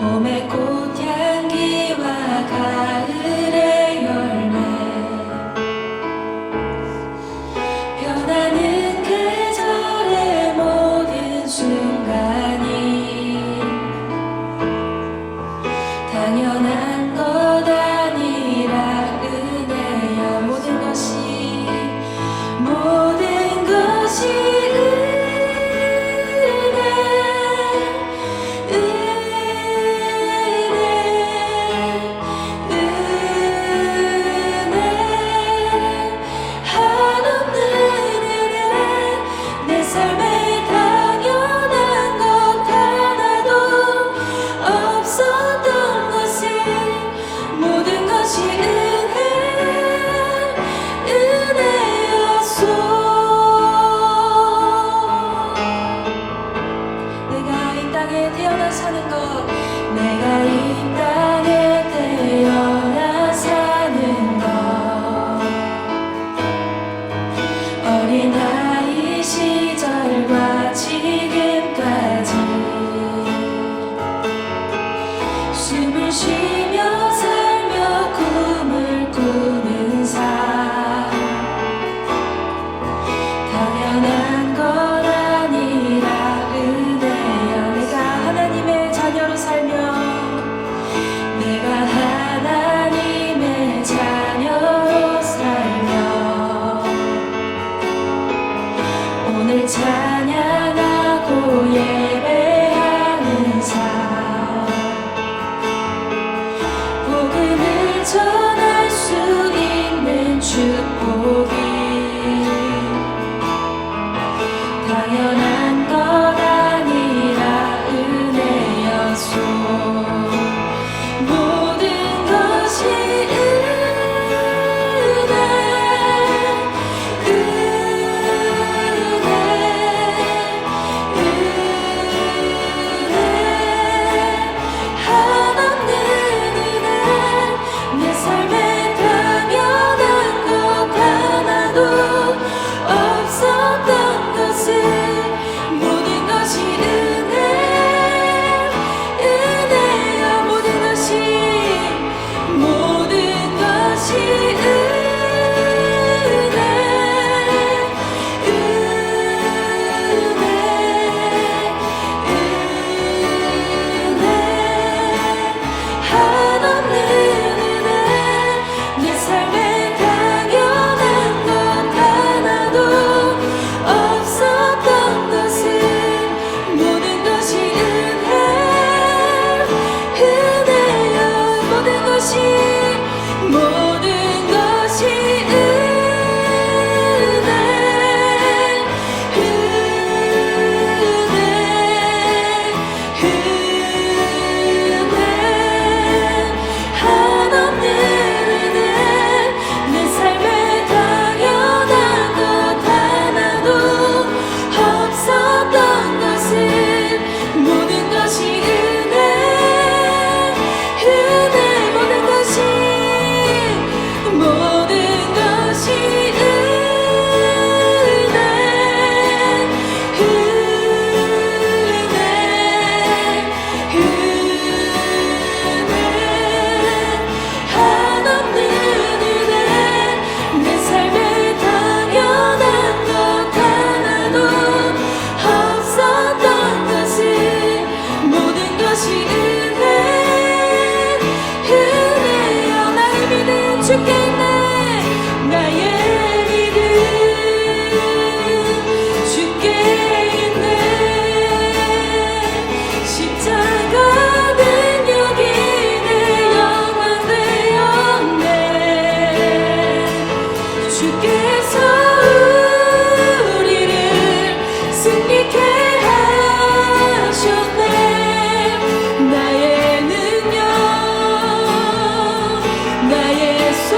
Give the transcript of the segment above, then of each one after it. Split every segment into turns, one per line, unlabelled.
봄의 꽃향기와 가을의 열매, 변하는 계절의 모든 순간이 당연한 것 아니라 은혜여. 모든 것이 태어나 사는 것, 내가 이 땅에 태어나 사는 것, 어린아이 시절과 지금까지 숨을 쉬며 살며 꿈을 꾸는 삶, 당연한 것 아니라 은혜여. 하나님의 자녀로 살며, 내가 하나님의 자녀로 살며, 오늘 찬양하고 예배하는 삶, 복음을 전할 수 있는 축복이 당연한 것 아니라 모든 것이 한없는 은혜, 내 삶에 당연한 것 하나도 없었던 것을, 모든 것이 나의 능력, 나의 손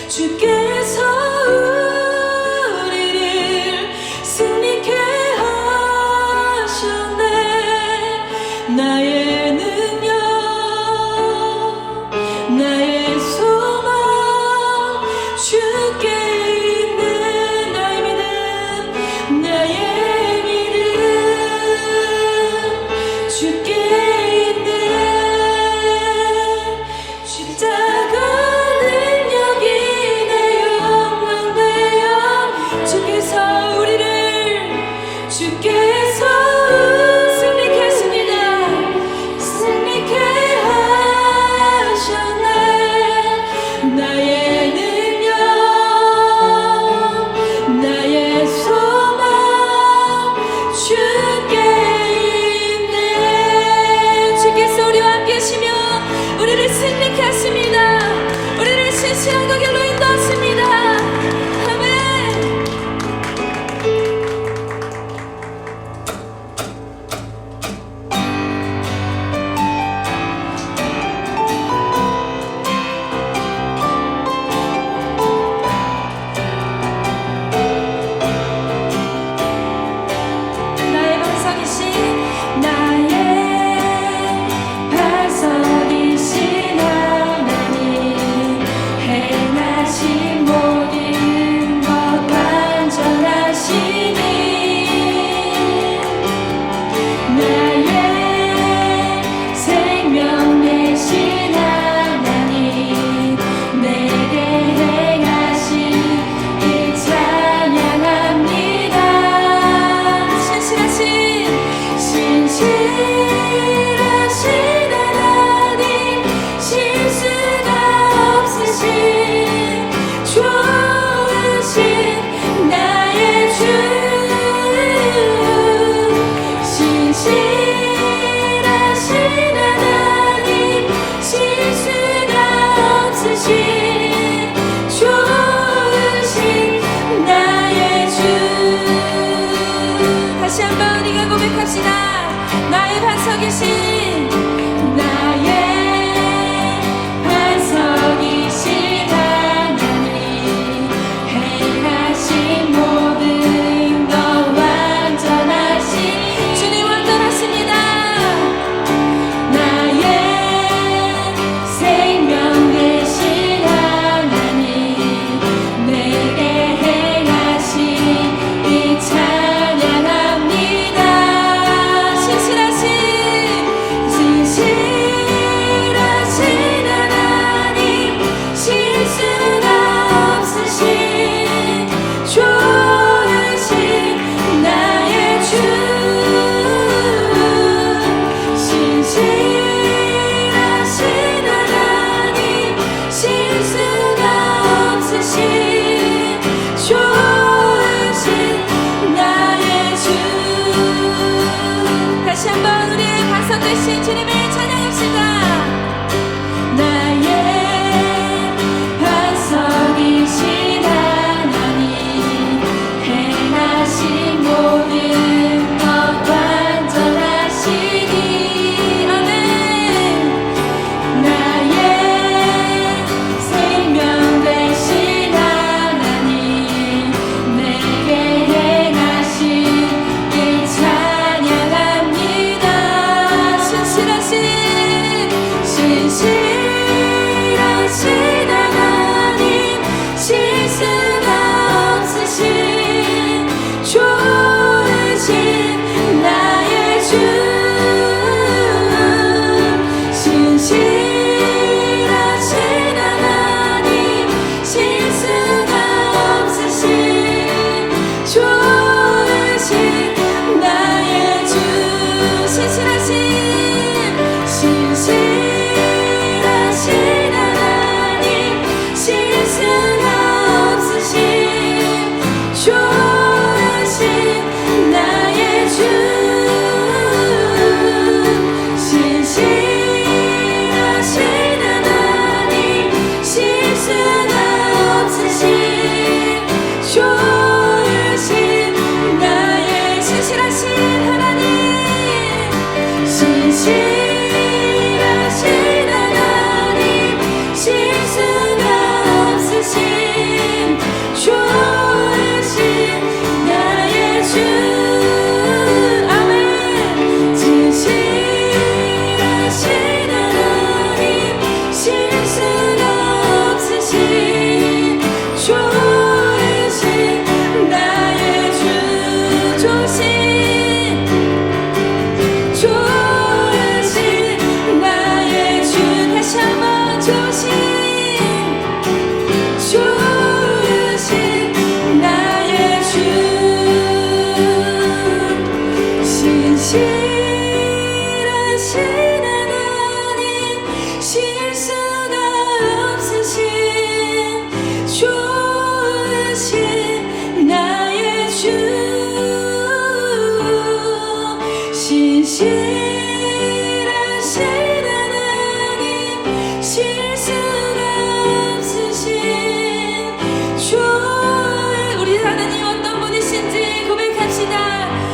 주께서 우리를 승리케 하셨네. 나의 능력, 나의 소망 주께 있는 나의 믿음, 나의 믿음 주께 있는 십자가 능력이 내 영광 되어 주께서 우리를 주께서 승리케 했습니다. 승리케 하셨네. 나의 능력,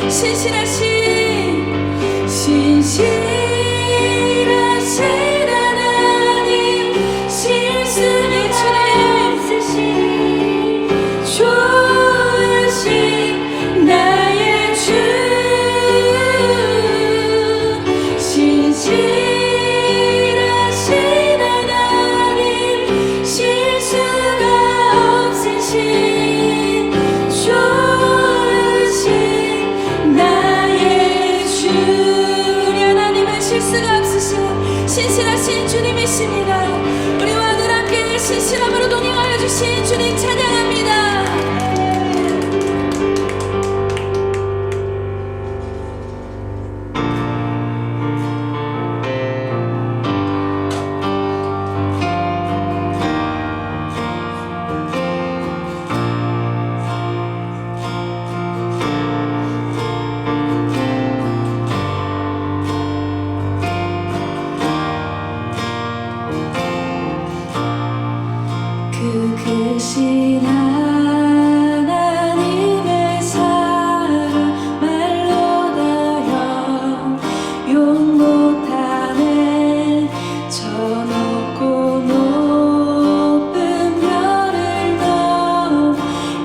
신실하신 하나님, 실수의 주님 없으신 좋으신 나의 주. 신실하신 하나님, 실수가 없으신 좋으신 나의 주. 우리 하나님은 실수가 없으신 신실하신 주님이십니다. 우리와 늘 함께 신실함으로 동행하여 주신 주님 찬양합니다. 그 크신 하나님의 사랑 말로 다 용 못하네. 저 높고 높은 별을 넘어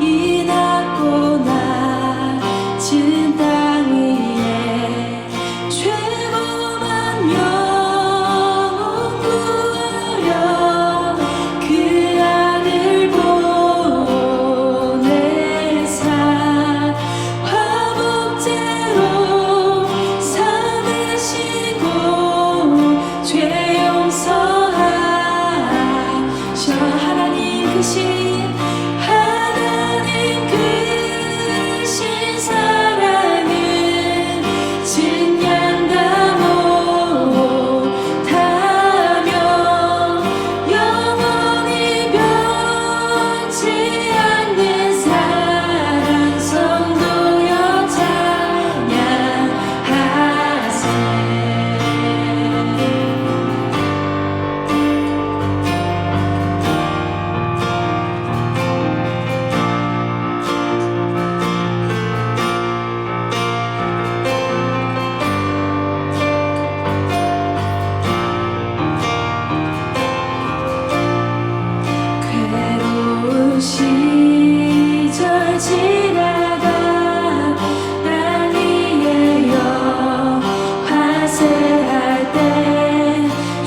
이 낮고 낮은 땅 위에 죄범한 영혼 구하려 그 아들 보내사 화복제로 삼으시고 죄 용서하셔. 하나님 크신 사랑은 증량다 못하며 영원히 변치 않는 사랑 성도여 찬양하세. 괴로운 시절 지나가 날 위하여 화세할 때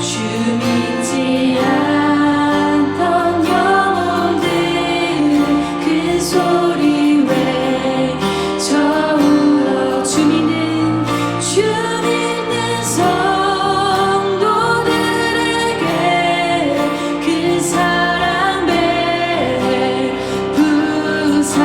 주 믿지 않던 영혼들 그 소리 외쳐 울어. 주 믿는 성도들에게 그 사랑 베푸사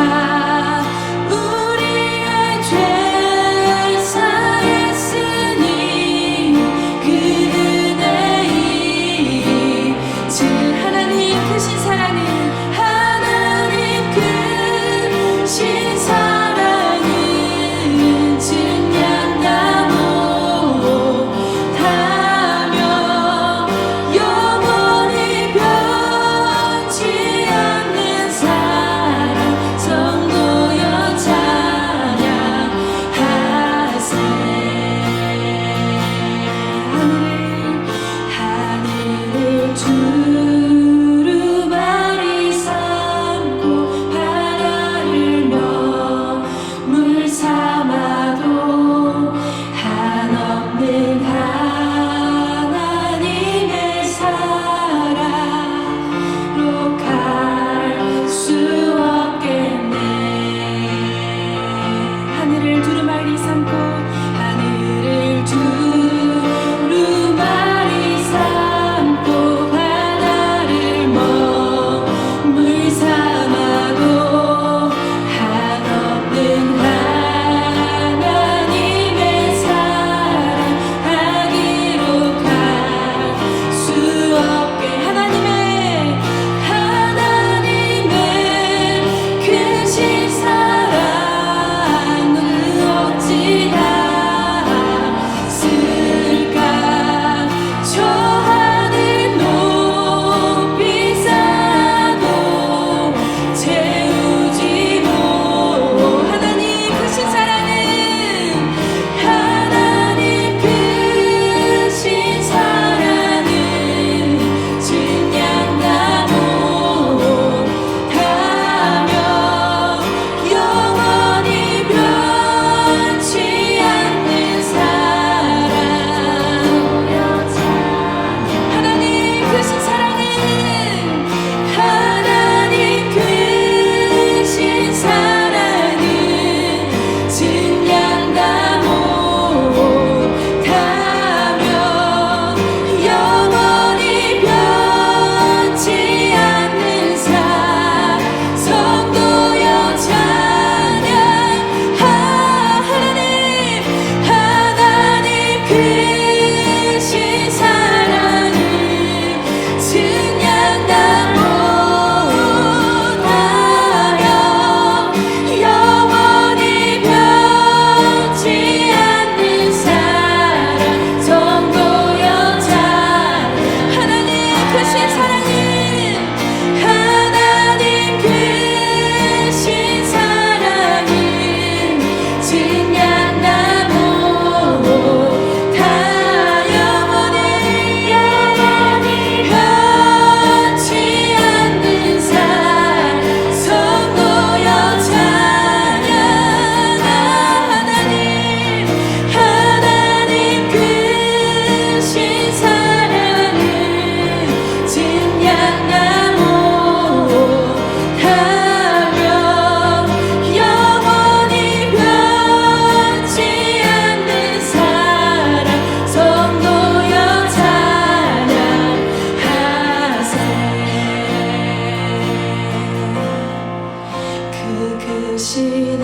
크신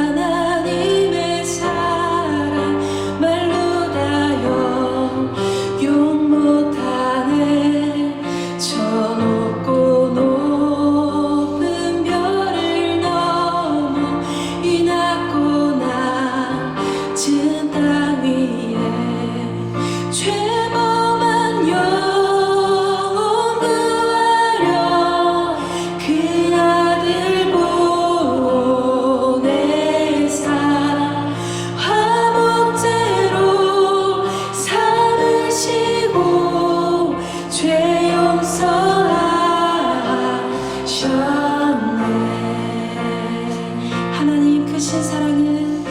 하나님의 사랑 말로 다 용 못하네. 저 높고 높은 별을 넘어 이 낮고 낮은 땅 위에 죄범한 영혼 구하려 그 아들 보내사 화목제로 삼으시고 죄 용서하셨네. 하나님 크신 사랑은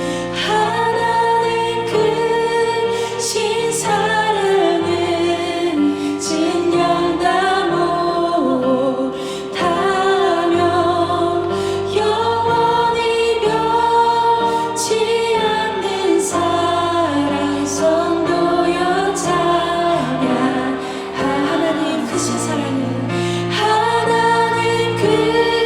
진영 다 못하며 영원히 변치 않는 사랑 성도여 찬양. 하나님 크신 사랑은 하나님 크신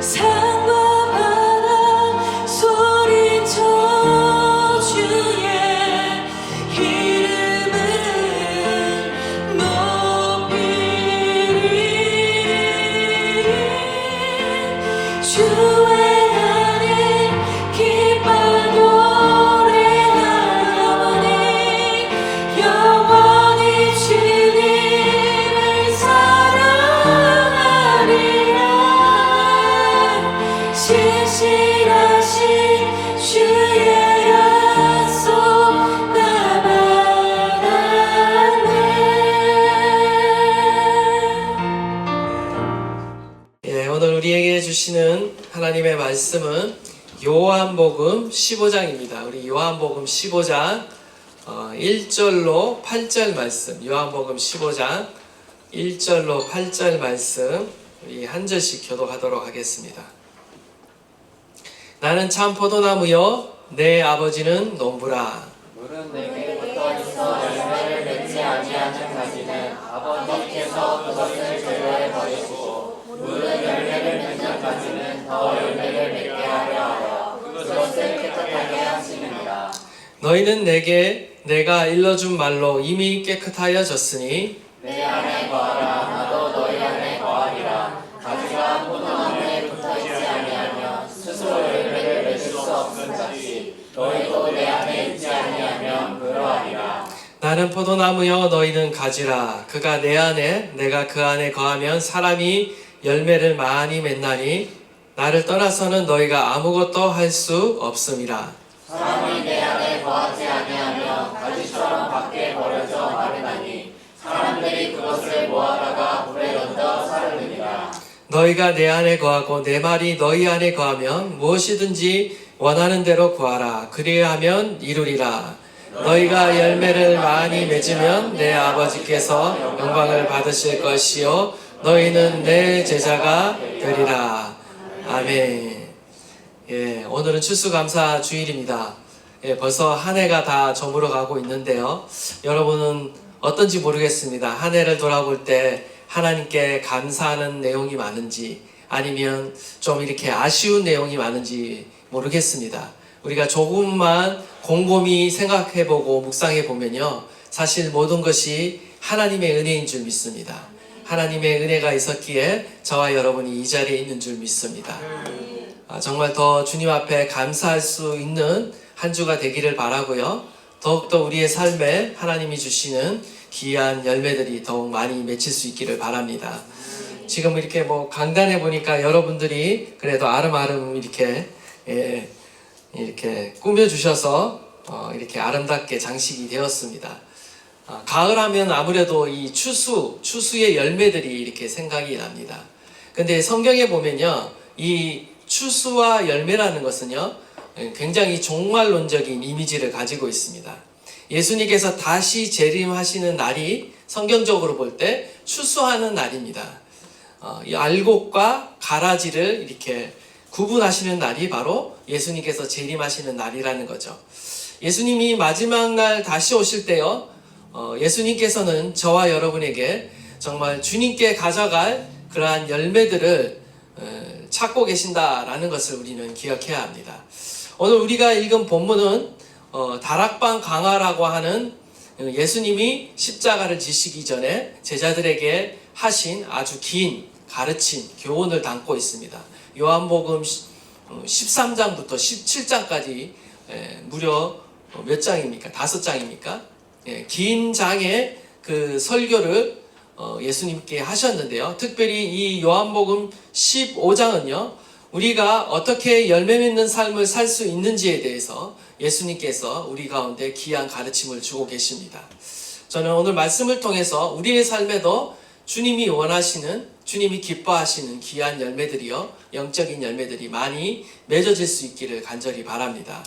산과 바다 소리쳐 주의 이름을 높이리. 주의 안에 기뻐 노래하오니 영원히 주님을 사랑하리라. 신실하신 주의 약속 나 받았네.
오늘 우리에게 주시는 하나님의 말씀은 요한복음 15장입니다. 우리 요한복음 15장 1절로 8절 말씀, 요한복음 15장 1절로 8절 말씀 우리 한 절씩 교독하도록 하겠습니다. 나는 참 포도나무요 내 아버지는 농부라.
물은 내게 붙어 있어 열매를 맺지 아니하는 가지는 아버지께서 그것을 제거해 버리시고, 물은 열매를 맺는 가지는 더 열매를 맺게 하려 그것을 깨끗하게 하시느니라.
너희는 내게 내가 일러준 말로 이미 깨끗하여졌으니
내 안에 거하라. 나도 너희 안에 거하리라. 가지가 포도나무에 붙어 있지 아니하면 스스로 열매를 맺을 수 없는 같이 너희도 내 안에 있지 아니하면 그러하리라.
나는 포도나무여 너희는 가지라. 그가 내 안에 내가 그 안에 거하면 사람이 열매를 많이 맺나니 나를 떠나서는 너희가 아무것도 할 수 없음이라.
사람이 내 안에 거하지 아니하며 가지처럼 밖에 버려져 마르나니 사람들이 그것을 모아다가 불에 던져 사르느니라.
너희가 내 안에 거하고 내 말이 너희 안에 거하면 무엇이든지 원하는 대로 구하라. 그리하면 이루리라. 너희가 열매를 많이 맺으면 내 아버지께서 영광을 받으실 것이요 너희는 내 제자가 되리라. 아멘. 오늘은 추수감사 주일입니다. 벌써 한 해가 다 저물어 가고 있는데요. 여러분은 어떤지 모르겠습니다. 한 해를 돌아볼 때 하나님께 감사하는 내용이 많은지 아니면 좀 이렇게 아쉬운 내용이 많은지 모르겠습니다. 우리가 조금만 곰곰이 생각해보고 묵상해보면요, 사실 모든 것이 하나님의 은혜인 줄 믿습니다. 하나님의 은혜가 있었기에 저와 여러분이 이 자리에 있는 줄 믿습니다. 정말 더 주님 앞에 감사할 수 있는 한 주가 되기를 바라고요. 더욱더 우리의 삶에 하나님이 주시는 귀한 열매들이 더욱 많이 맺힐 수 있기를 바랍니다. 지금 이렇게 강단에 보니까 여러분들이 그래도 아름아름 이렇게 꾸며주셔서 이렇게 아름답게 장식이 되었습니다. 가을 하면 아무래도 이 추수의 열매들이 이렇게 생각이 납니다. 근데 성경에 보면요, 이 추수와 열매라는 것은요, 굉장히 종말론적인 이미지를 가지고 있습니다. 예수님께서 다시 재림하시는 날이 성경적으로 볼 때 추수하는 날입니다. 이 알곡과 가라지를 이렇게 구분하시는 날이 바로 예수님께서 재림하시는 날이라는 거죠. 예수님이 마지막 날 다시 오실 때요, 예수님께서는 저와 여러분에게 정말 주님께 가져갈 그러한 열매들을 찾고 계신다라는 것을 우리는 기억해야 합니다. 오늘 우리가 읽은 본문은 다락방 강화라고 하는 예수님이 십자가를 지시기 전에 제자들에게 하신 아주 긴 가르침, 교훈을 담고 있습니다. 요한복음 13장부터 17장까지 무려 몇 장입니까? 5장입니까? 긴 장의 그 설교를 예수님께 하셨는데요. 특별히 이 요한복음 15장은요, 우리가 어떻게 열매 맺는 삶을 살 수 있는지에 대해서 예수님께서 우리 가운데 귀한 가르침을 주고 계십니다. 저는 오늘 말씀을 통해서 우리의 삶에도 주님이 원하시는, 주님이 기뻐하시는 귀한 열매들이요, 영적인 열매들이 많이 맺어질 수 있기를 간절히 바랍니다.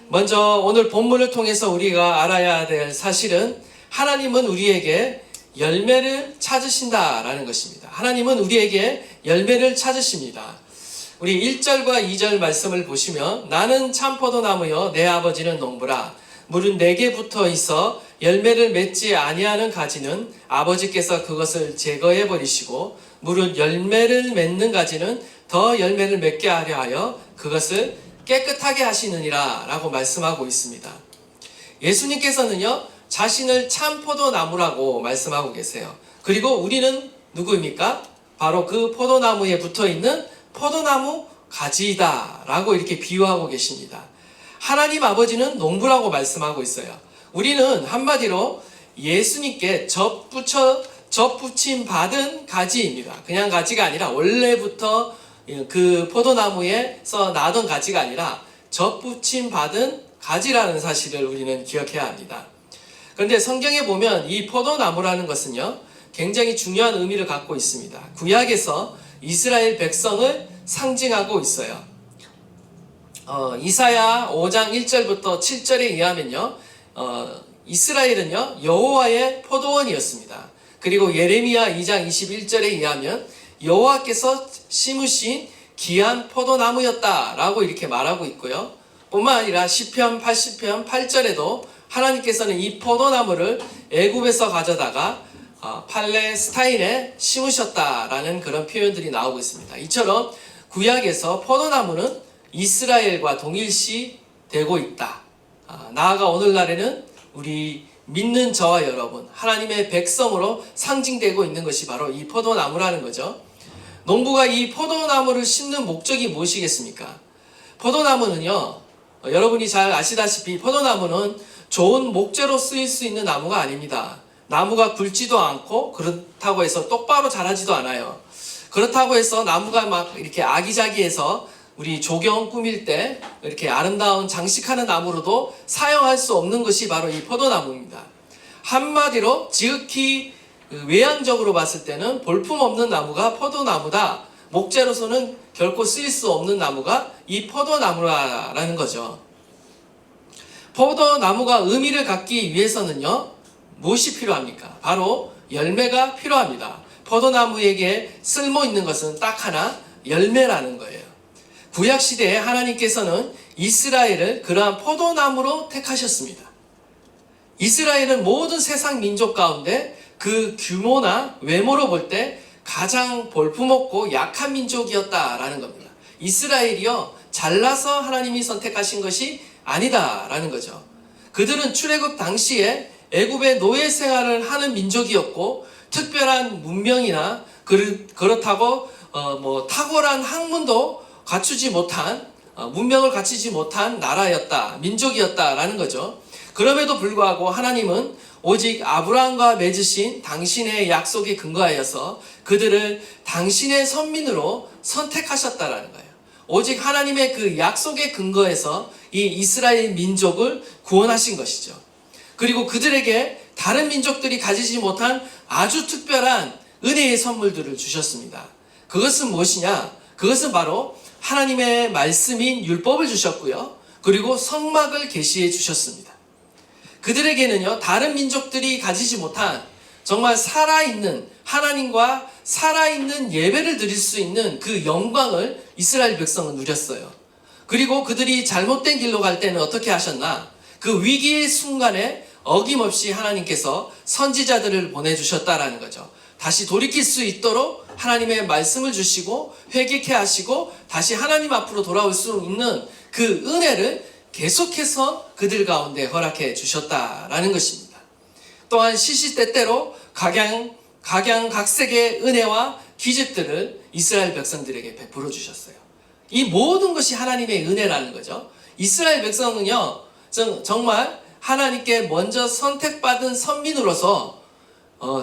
먼저 오늘 본문을 통해서 우리가 알아야 될 사실은 하나님은 우리에게 열매를 찾으신다라는 것입니다. 하나님은 우리에게 열매를 찾으십니다. 우리 1절과 2절 말씀을 보시면 나는 참 포도나무요 내 아버지는 농부라. 물은 내게 붙어 있어 열매를 맺지 아니하는 가지는 아버지께서 그것을 제거해 버리시고 무릇 열매를 맺는 가지는 더 열매를 맺게 하려 하여 그것을 깨끗하게 하시느니라 라고 말씀하고 있습니다. 예수님께서는요, 자신을 참 포도나무라고 말씀하고 계세요. 그리고 우리는 누구입니까? 바로 그 포도나무에 붙어있는 포도나무 가지이다 라고 이렇게 비유하고 계십니다. 하나님 아버지는 농부라고 말씀하고 있어요. 우리는 한마디로 예수님께 접붙임 받은 가지입니다. 그냥 가지가 아니라 원래부터 그 포도나무에서 나던 가지가 아니라 접붙임 받은 가지라는 사실을 우리는 기억해야 합니다. 그런데 성경에 보면 이 포도나무라는 것은요, 굉장히 중요한 의미를 갖고 있습니다. 구약에서 이스라엘 백성을 상징하고 있어요. 이사야 5장 1절부터 7절에 의하면요, 이스라엘은요, 여호와의 포도원이었습니다. 그리고 예레미야 2장 21절에 의하면 여호와께서 심으신 귀한 포도나무였다라고 이렇게 말하고 있고요. 뿐만 아니라 시편 80편 8절에도 하나님께서는 이 포도나무를 애굽에서 가져다가 팔레스타인에 심으셨다라는 그런 표현들이 나오고 있습니다. 이처럼 구약에서 포도나무는 이스라엘과 동일시 되고 있다. 나아가 오늘날에는 우리 믿는 저와 여러분, 하나님의 백성으로 상징되고 있는 것이 바로 이 포도나무라는 거죠. 농부가 이 포도나무를 심는 목적이 무엇이겠습니까? 포도나무는요, 여러분이 잘 아시다시피 포도나무는 좋은 목재로 쓰일 수 있는 나무가 아닙니다. 나무가 굵지도 않고 그렇다고 해서 똑바로 자라지도 않아요. 그렇다고 해서 나무가 막 이렇게 아기자기해서 우리 조경 꾸밀 때 이렇게 아름다운 장식하는 나무로도 사용할 수 없는 것이 바로 이 포도나무입니다. 한마디로 지극히 외향적으로 봤을 때는 볼품없는 나무가 포도나무다. 목재로서는 결코 쓰일 수 없는 나무가 이 포도나무라는 거죠. 포도나무가 의미를 갖기 위해서는요, 무엇이 필요합니까? 바로 열매가 필요합니다. 포도나무에게 쓸모 있는 것은 딱 하나, 열매라는 거예요. 구약시대에 하나님께서는 이스라엘을 그러한 포도나무로 택하셨습니다. 이스라엘은 모든 세상 민족 가운데 그 규모나 외모로 볼 때 가장 볼품없고 약한 민족이었다라는 겁니다. 이스라엘이요, 잘나서 하나님이 선택하신 것이 아니다라는 거죠. 그들은 출애굽 당시에 애굽의 노예 생활을 하는 민족이었고 특별한 문명이나 그렇다고 탁월한 학문도 갖추지 못한, 문명을 갖추지 못한 나라였다, 민족이었다라는 거죠. 그럼에도 불구하고 하나님은 오직 아브라함과 맺으신 당신의 약속에 근거하여서 그들을 당신의 선민으로 선택하셨다라는 거예요. 오직 하나님의 그 약속에 근거해서 이 이스라엘 민족을 구원하신 것이죠. 그리고 그들에게 다른 민족들이 가지지 못한 아주 특별한 은혜의 선물들을 주셨습니다. 그것은 무엇이냐? 그것은 바로 하나님의 말씀인 율법을 주셨고요. 그리고 성막을 계시해 주셨습니다. 그들에게는요, 다른 민족들이 가지지 못한 정말 살아있는 하나님과 살아있는 예배를 드릴 수 있는 그 영광을 이스라엘 백성은 누렸어요. 그리고 그들이 잘못된 길로 갈 때는 어떻게 하셨나? 그 위기의 순간에 어김없이 하나님께서 선지자들을 보내주셨다라는 거죠. 다시 돌이킬 수 있도록 하나님의 말씀을 주시고 회개케 하시고 다시 하나님 앞으로 돌아올 수 있는 그 은혜를 계속해서 그들 가운데 허락해 주셨다라는 것입니다. 또한 시시때때로 각양각색의 은혜와 기적들을 이스라엘 백성들에게 베풀어 주셨어요. 이 모든 것이 하나님의 은혜라는 거죠. 이스라엘 백성은요, 정말 하나님께 먼저 선택받은 선민으로서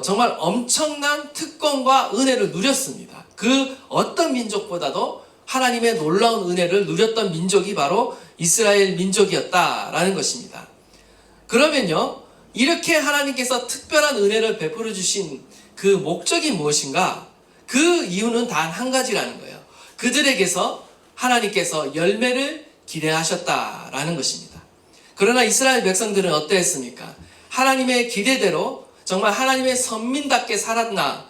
정말 엄청난 특권과 은혜를 누렸습니다. 그 어떤 민족보다도 하나님의 놀라운 은혜를 누렸던 민족이 바로 이스라엘 민족이었다라는 것입니다. 그러면요, 이렇게 하나님께서 특별한 은혜를 베풀어 주신 그 목적이 무엇인가? 그 이유는 단 한 가지라는 거예요. 그들에게서 하나님께서 열매를 기대하셨다라는 것입니다. 그러나 이스라엘 백성들은 어떠했습니까? 하나님의 기대대로 정말 하나님의 선민답게 살았나?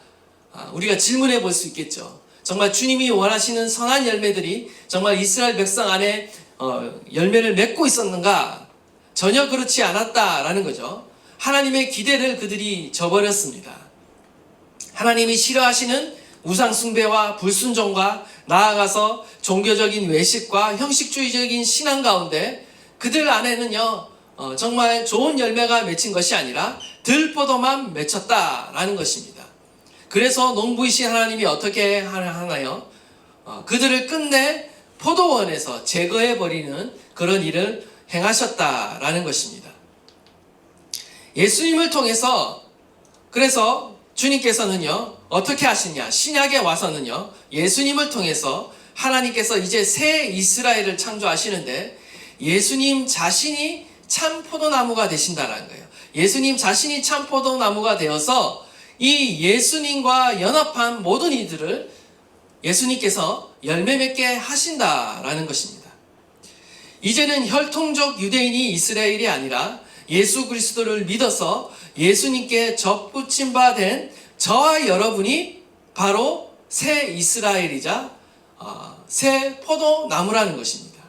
우리가 질문해 볼 수 있겠죠. 정말 주님이 원하시는 선한 열매들이 정말 이스라엘 백성 안에 열매를 맺고 있었는가? 전혀 그렇지 않았다라는 거죠. 하나님의 기대를 그들이 저버렸습니다. 하나님이 싫어하시는 우상숭배와 불순종과 나아가서 종교적인 외식과 형식주의적인 신앙 가운데 그들 안에는요 정말 좋은 열매가 맺힌 것이 아니라 들포도만 맺혔다라는 것입니다. 그래서 농부이신 하나님이 어떻게 하나요? 그들을 끝내 포도원에서 제거해버리는 그런 일을 행하셨다라는 것입니다. 예수님을 통해서 그래서 주님께서는요 어떻게 하시냐, 신약에 와서는요 예수님을 통해서 하나님께서 이제 새 이스라엘을 창조하시는데 예수님 자신이 참 포도나무가 되신다는 거예요. 예수님 자신이 참 포도나무가 되어서 이 예수님과 연합한 모든 이들을 예수님께서 열매 맺게 하신다라는 것입니다. 이제는 혈통적 유대인이 이스라엘이 아니라 예수 그리스도를 믿어서 예수님께 접붙임 바 된 저와 여러분이 바로 새 이스라엘이자 새 포도나무라는 것입니다.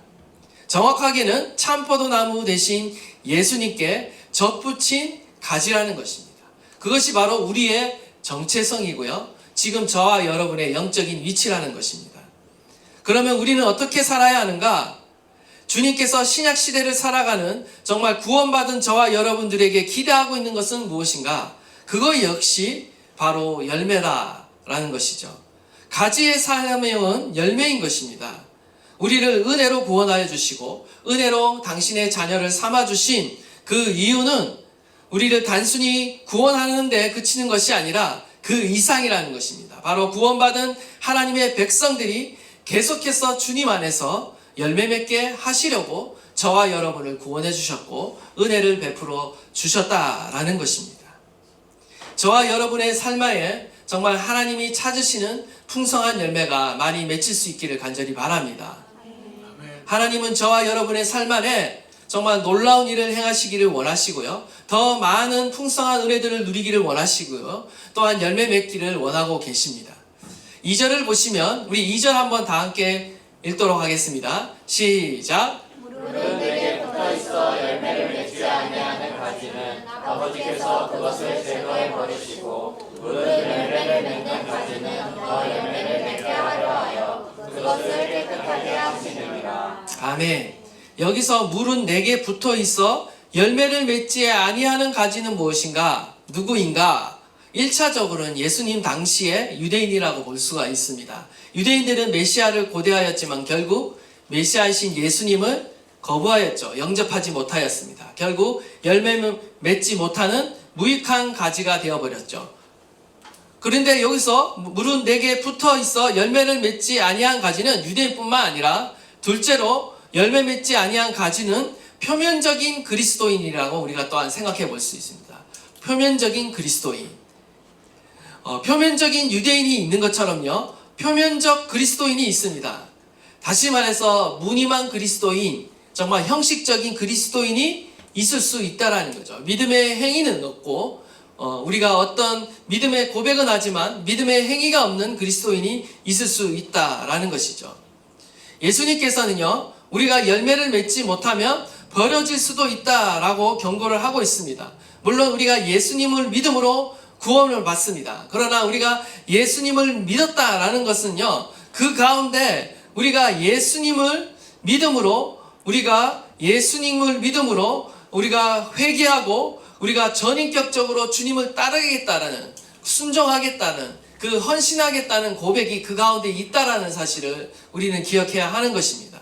정확하게는 참 포도나무 대신 예수님께 접붙인 가지라는 것입니다. 그것이 바로 우리의 정체성이고요. 지금 저와 여러분의 영적인 위치라는 것입니다. 그러면 우리는 어떻게 살아야 하는가? 주님께서 신약 시대를 살아가는 정말 구원받은 저와 여러분들에게 기대하고 있는 것은 무엇인가? 그거 역시 바로 열매다라는 것이죠. 가지의 사명은 열매인 것입니다. 우리를 은혜로 구원하여 주시고 은혜로 당신의 자녀를 삼아 주신 그 이유는 우리를 단순히 구원하는 데 그치는 것이 아니라 그 이상이라는 것입니다. 바로 구원받은 하나님의 백성들이 계속해서 주님 안에서 열매 맺게 하시려고 저와 여러분을 구원해 주셨고 은혜를 베풀어 주셨다라는 것입니다. 저와 여러분의 삶에 정말 하나님이 찾으시는 풍성한 열매가 많이 맺힐 수 있기를 간절히 바랍니다. 하나님은 저와 여러분의 삶 안에 정말 놀라운 일을 행하시기를 원하시고요. 더 많은 풍성한 은혜들을 누리기를 원하시고요. 또한 열매 맺기를 원하고 계십니다. 2절을 보시면 우리 2절 한번 다 함께 읽도록 하겠습니다. 시작.
무릇 내게 붙어있어 열매를 맺지 아니하는 가지는 아버지께서 그것을 제거해 버리시고 무릇 열매를 맺는 가지는 더 열매를 맺게 하려 하여 그것을 깨끗하게 하시느니라.
아멘. 여기서 물은 내게 붙어 있어 열매를 맺지 아니하는 가지는 무엇인가? 누구인가? 1차적으로는 예수님 당시의 유대인이라고 볼 수가 있습니다. 유대인들은 메시아를 고대하였지만 결국 메시아이신 예수님을 거부하였죠. 영접하지 못하였습니다. 결국 열매를 맺지 못하는 무익한 가지가 되어버렸죠. 그런데 여기서 물은 내게 붙어 있어 열매를 맺지 아니한 가지는 유대인뿐만 아니라 둘째로 열매 맺지 아니한 가지는 표면적인 그리스도인이라고 우리가 또한 생각해 볼 수 있습니다. 표면적인 그리스도인. 표면적인 유대인이 있는 것처럼요. 표면적 그리스도인이 있습니다. 다시 말해서 무늬만 그리스도인, 정말 형식적인 그리스도인이 있을 수 있다라는 거죠. 믿음의 행위는 없고 우리가 어떤 믿음의 고백은 하지만 믿음의 행위가 없는 그리스도인이 있을 수 있다라는 것이죠. 예수님께서는요. 우리가 열매를 맺지 못하면 버려질 수도 있다라고 경고를 하고 있습니다. 물론 우리가 예수님을 믿음으로 구원을 받습니다. 그러나 우리가 예수님을 믿었다라는 것은요. 그 가운데 우리가 예수님을 믿음으로 우리가 회개하고 우리가 전인격적으로 주님을 따르겠다라는 순종하겠다는 그 헌신하겠다는 고백이 그 가운데 있다라는 사실을 우리는 기억해야 하는 것입니다.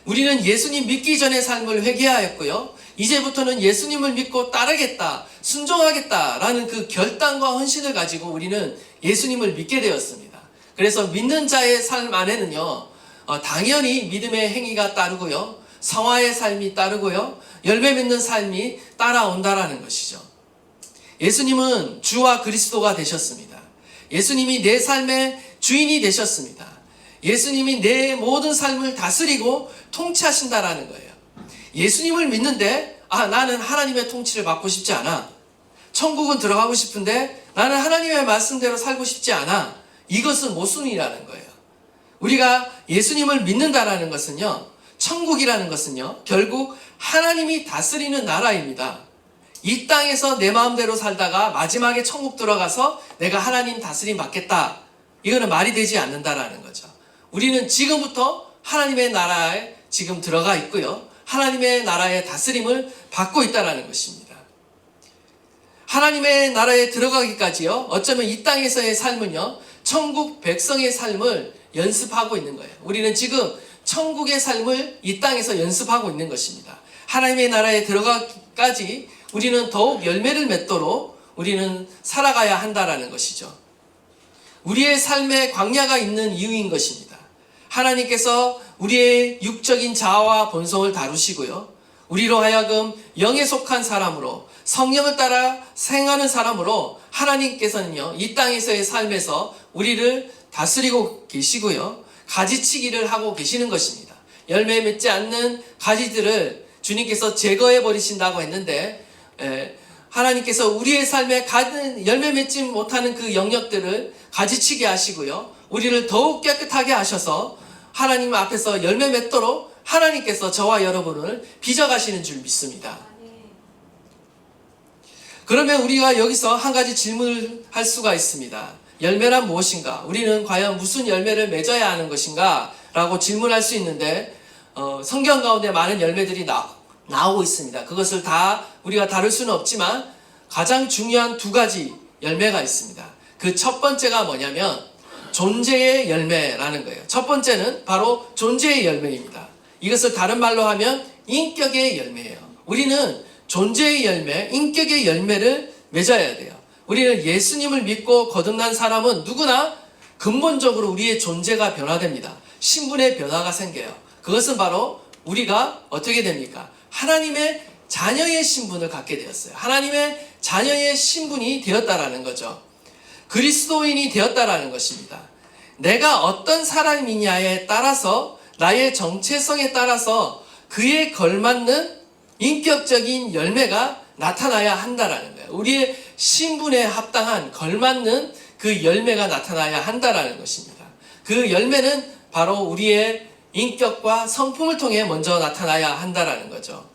우리는 예수님 믿기 전의 삶을 회개하였고요. 이제부터는 예수님을 믿고 따르겠다, 순종하겠다라는 그 결단과 헌신을 가지고 우리는 예수님을 믿게 되었습니다. 그래서 믿는 자의 삶 안에는요, 당연히 믿음의 행위가 따르고요, 성화의 삶이 따르고요, 열매 맺는 삶이 따라온다라는 것이죠. 예수님은 주와 그리스도가 되셨습니다. 예수님이 내 삶의 주인이 되셨습니다. 예수님이 내 모든 삶을 다스리고 통치하신다라는 거예요. 예수님을 믿는데 나는 하나님의 통치를 받고 싶지 않아. 천국은 들어가고 싶은데 나는 하나님의 말씀대로 살고 싶지 않아. 이것은 모순이라는 거예요. 우리가 예수님을 믿는다라는 것은요, 천국이라는 것은요, 결국 하나님이 다스리는 나라입니다. 이 땅에서 내 마음대로 살다가 마지막에 천국 들어가서 내가 하나님 다스림 받겠다. 이거는 말이 되지 않는다라는 거죠. 우리는 지금부터 하나님의 나라에 지금 들어가 있고요. 하나님의 나라의 다스림을 받고 있다라는 것입니다. 하나님의 나라에 들어가기까지요. 어쩌면 이 땅에서의 삶은요. 천국 백성의 삶을 연습하고 있는 거예요. 우리는 지금 천국의 삶을 이 땅에서 연습하고 있는 것입니다. 하나님의 나라에 들어가기까지 우리는 더욱 열매를 맺도록 우리는 살아가야 한다라는 것이죠. 우리의 삶에 광야가 있는 이유인 것입니다. 하나님께서 우리의 육적인 자아와 본성을 다루시고요. 우리로 하여금 영에 속한 사람으로 성령을 따라 생하는 사람으로 하나님께서는요. 이 땅에서의 삶에서 우리를 다스리고 계시고요. 가지치기를 하고 계시는 것입니다. 열매 맺지 않는 가지들을 주님께서 제거해 버리신다고 했는데 하나님께서 우리의 삶에 열매 맺지 못하는 그 영역들을 가지치게 하시고요. 우리를 더욱 깨끗하게 하셔서 하나님 앞에서 열매 맺도록 하나님께서 저와 여러분을 빚어가시는 줄 믿습니다. 그러면 우리가 여기서 한 가지 질문을 할 수가 있습니다. 열매란 무엇인가? 우리는 과연 무슨 열매를 맺어야 하는 것인가? 라고 질문할 수 있는데 성경 가운데 많은 열매들이 나오고 있습니다. 그것을 다 우리가 다룰 수는 없지만 가장 중요한 두 가지 열매가 있습니다. 그 첫 번째가 뭐냐면 존재의 열매라는 거예요. 첫 번째는 바로 존재의 열매입니다. 이것을 다른 말로 하면 인격의 열매예요. 우리는 존재의 열매, 인격의 열매를 맺어야 돼요. 우리는 예수님을 믿고 거듭난 사람은 누구나 근본적으로 우리의 존재가 변화됩니다. 신분의 변화가 생겨요. 그것은 바로 우리가 어떻게 됩니까? 하나님의 자녀의 신분을 갖게 되었어요. 하나님의 자녀의 신분이 되었다라는 거죠. 그리스도인이 되었다라는 것입니다. 내가 어떤 사람이냐에 따라서 나의 정체성에 따라서 그에 걸맞는 인격적인 열매가 나타나야 한다라는 거예요. 우리의 신분에 합당한 걸맞는 그 열매가 나타나야 한다라는 것입니다. 그 열매는 바로 우리의 인격과 성품을 통해 먼저 나타나야 한다라는 거죠.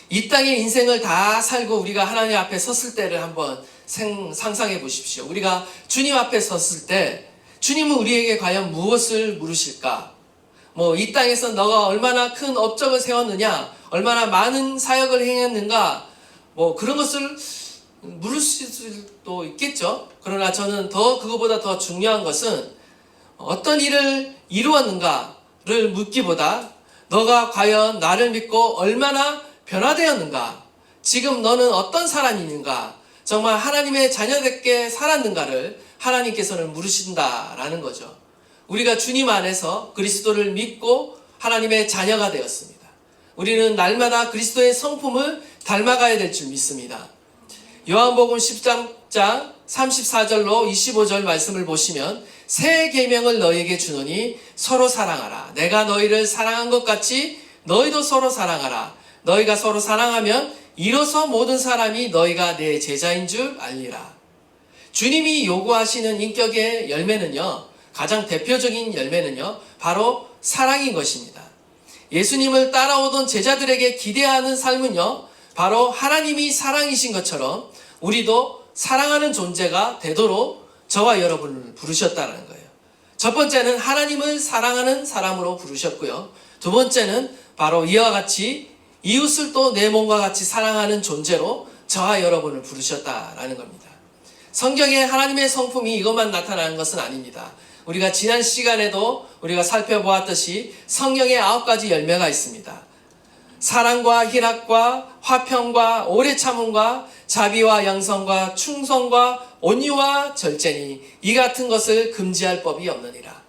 이 땅의 인생을 다 살고 우리가 하나님 앞에 섰을 때를 한번 상상해 보십시오. 우리가 주님 앞에 섰을 때 주님은 우리에게 과연 무엇을 물으실까? 이 땅에서 너가 얼마나 큰 업적을 세웠느냐? 얼마나 많은 사역을 행했는가? 그런 것을 물을 수도 있겠죠. 그러나 저는 그거보다 더 중요한 것은 어떤 일을 이루었는가를 묻기보다 너가 과연 나를 믿고 얼마나 변화되었는가? 지금 너는 어떤 사람이는가? 정말 하나님의 자녀답게 살았는가를 하나님께서는 물으신다라는 거죠. 우리가 주님 안에서 그리스도를 믿고 하나님의 자녀가 되었습니다. 우리는 날마다 그리스도의 성품을 닮아가야 될 줄 믿습니다. 요한복음 10장 34절로 25절 말씀을 보시면 새 계명을 너희에게 주노니 서로 사랑하라. 내가 너희를 사랑한 것 같이 너희도 서로 사랑하라. 너희가 서로 사랑하면 이로써 모든 사람이 너희가 내 제자인 줄 알리라. 주님이 요구하시는 인격의 열매는요, 가장 대표적인 열매는요, 바로 사랑인 것입니다. 예수님을 따라오던 제자들에게 기대하는 삶은요, 바로 하나님이 사랑이신 것처럼 우리도 사랑하는 존재가 되도록 저와 여러분을 부르셨다는 거예요. 첫 번째는 하나님을 사랑하는 사람으로 부르셨고요. 두 번째는 바로 이와 같이 이웃을 또 내 몸과 같이 사랑하는 존재로 저와 여러분을 부르셨다라는 겁니다. 성경에 하나님의 성품이 이것만 나타나는 것은 아닙니다. 우리가 지난 시간에도 우리가 살펴보았듯이 성경에 9가지 열매가 있습니다. 사랑과 희락과 화평과 오래 참음과 자비와 양성과 충성과 온유와 절제니 이 같은 것을 금지할 법이 없느니라.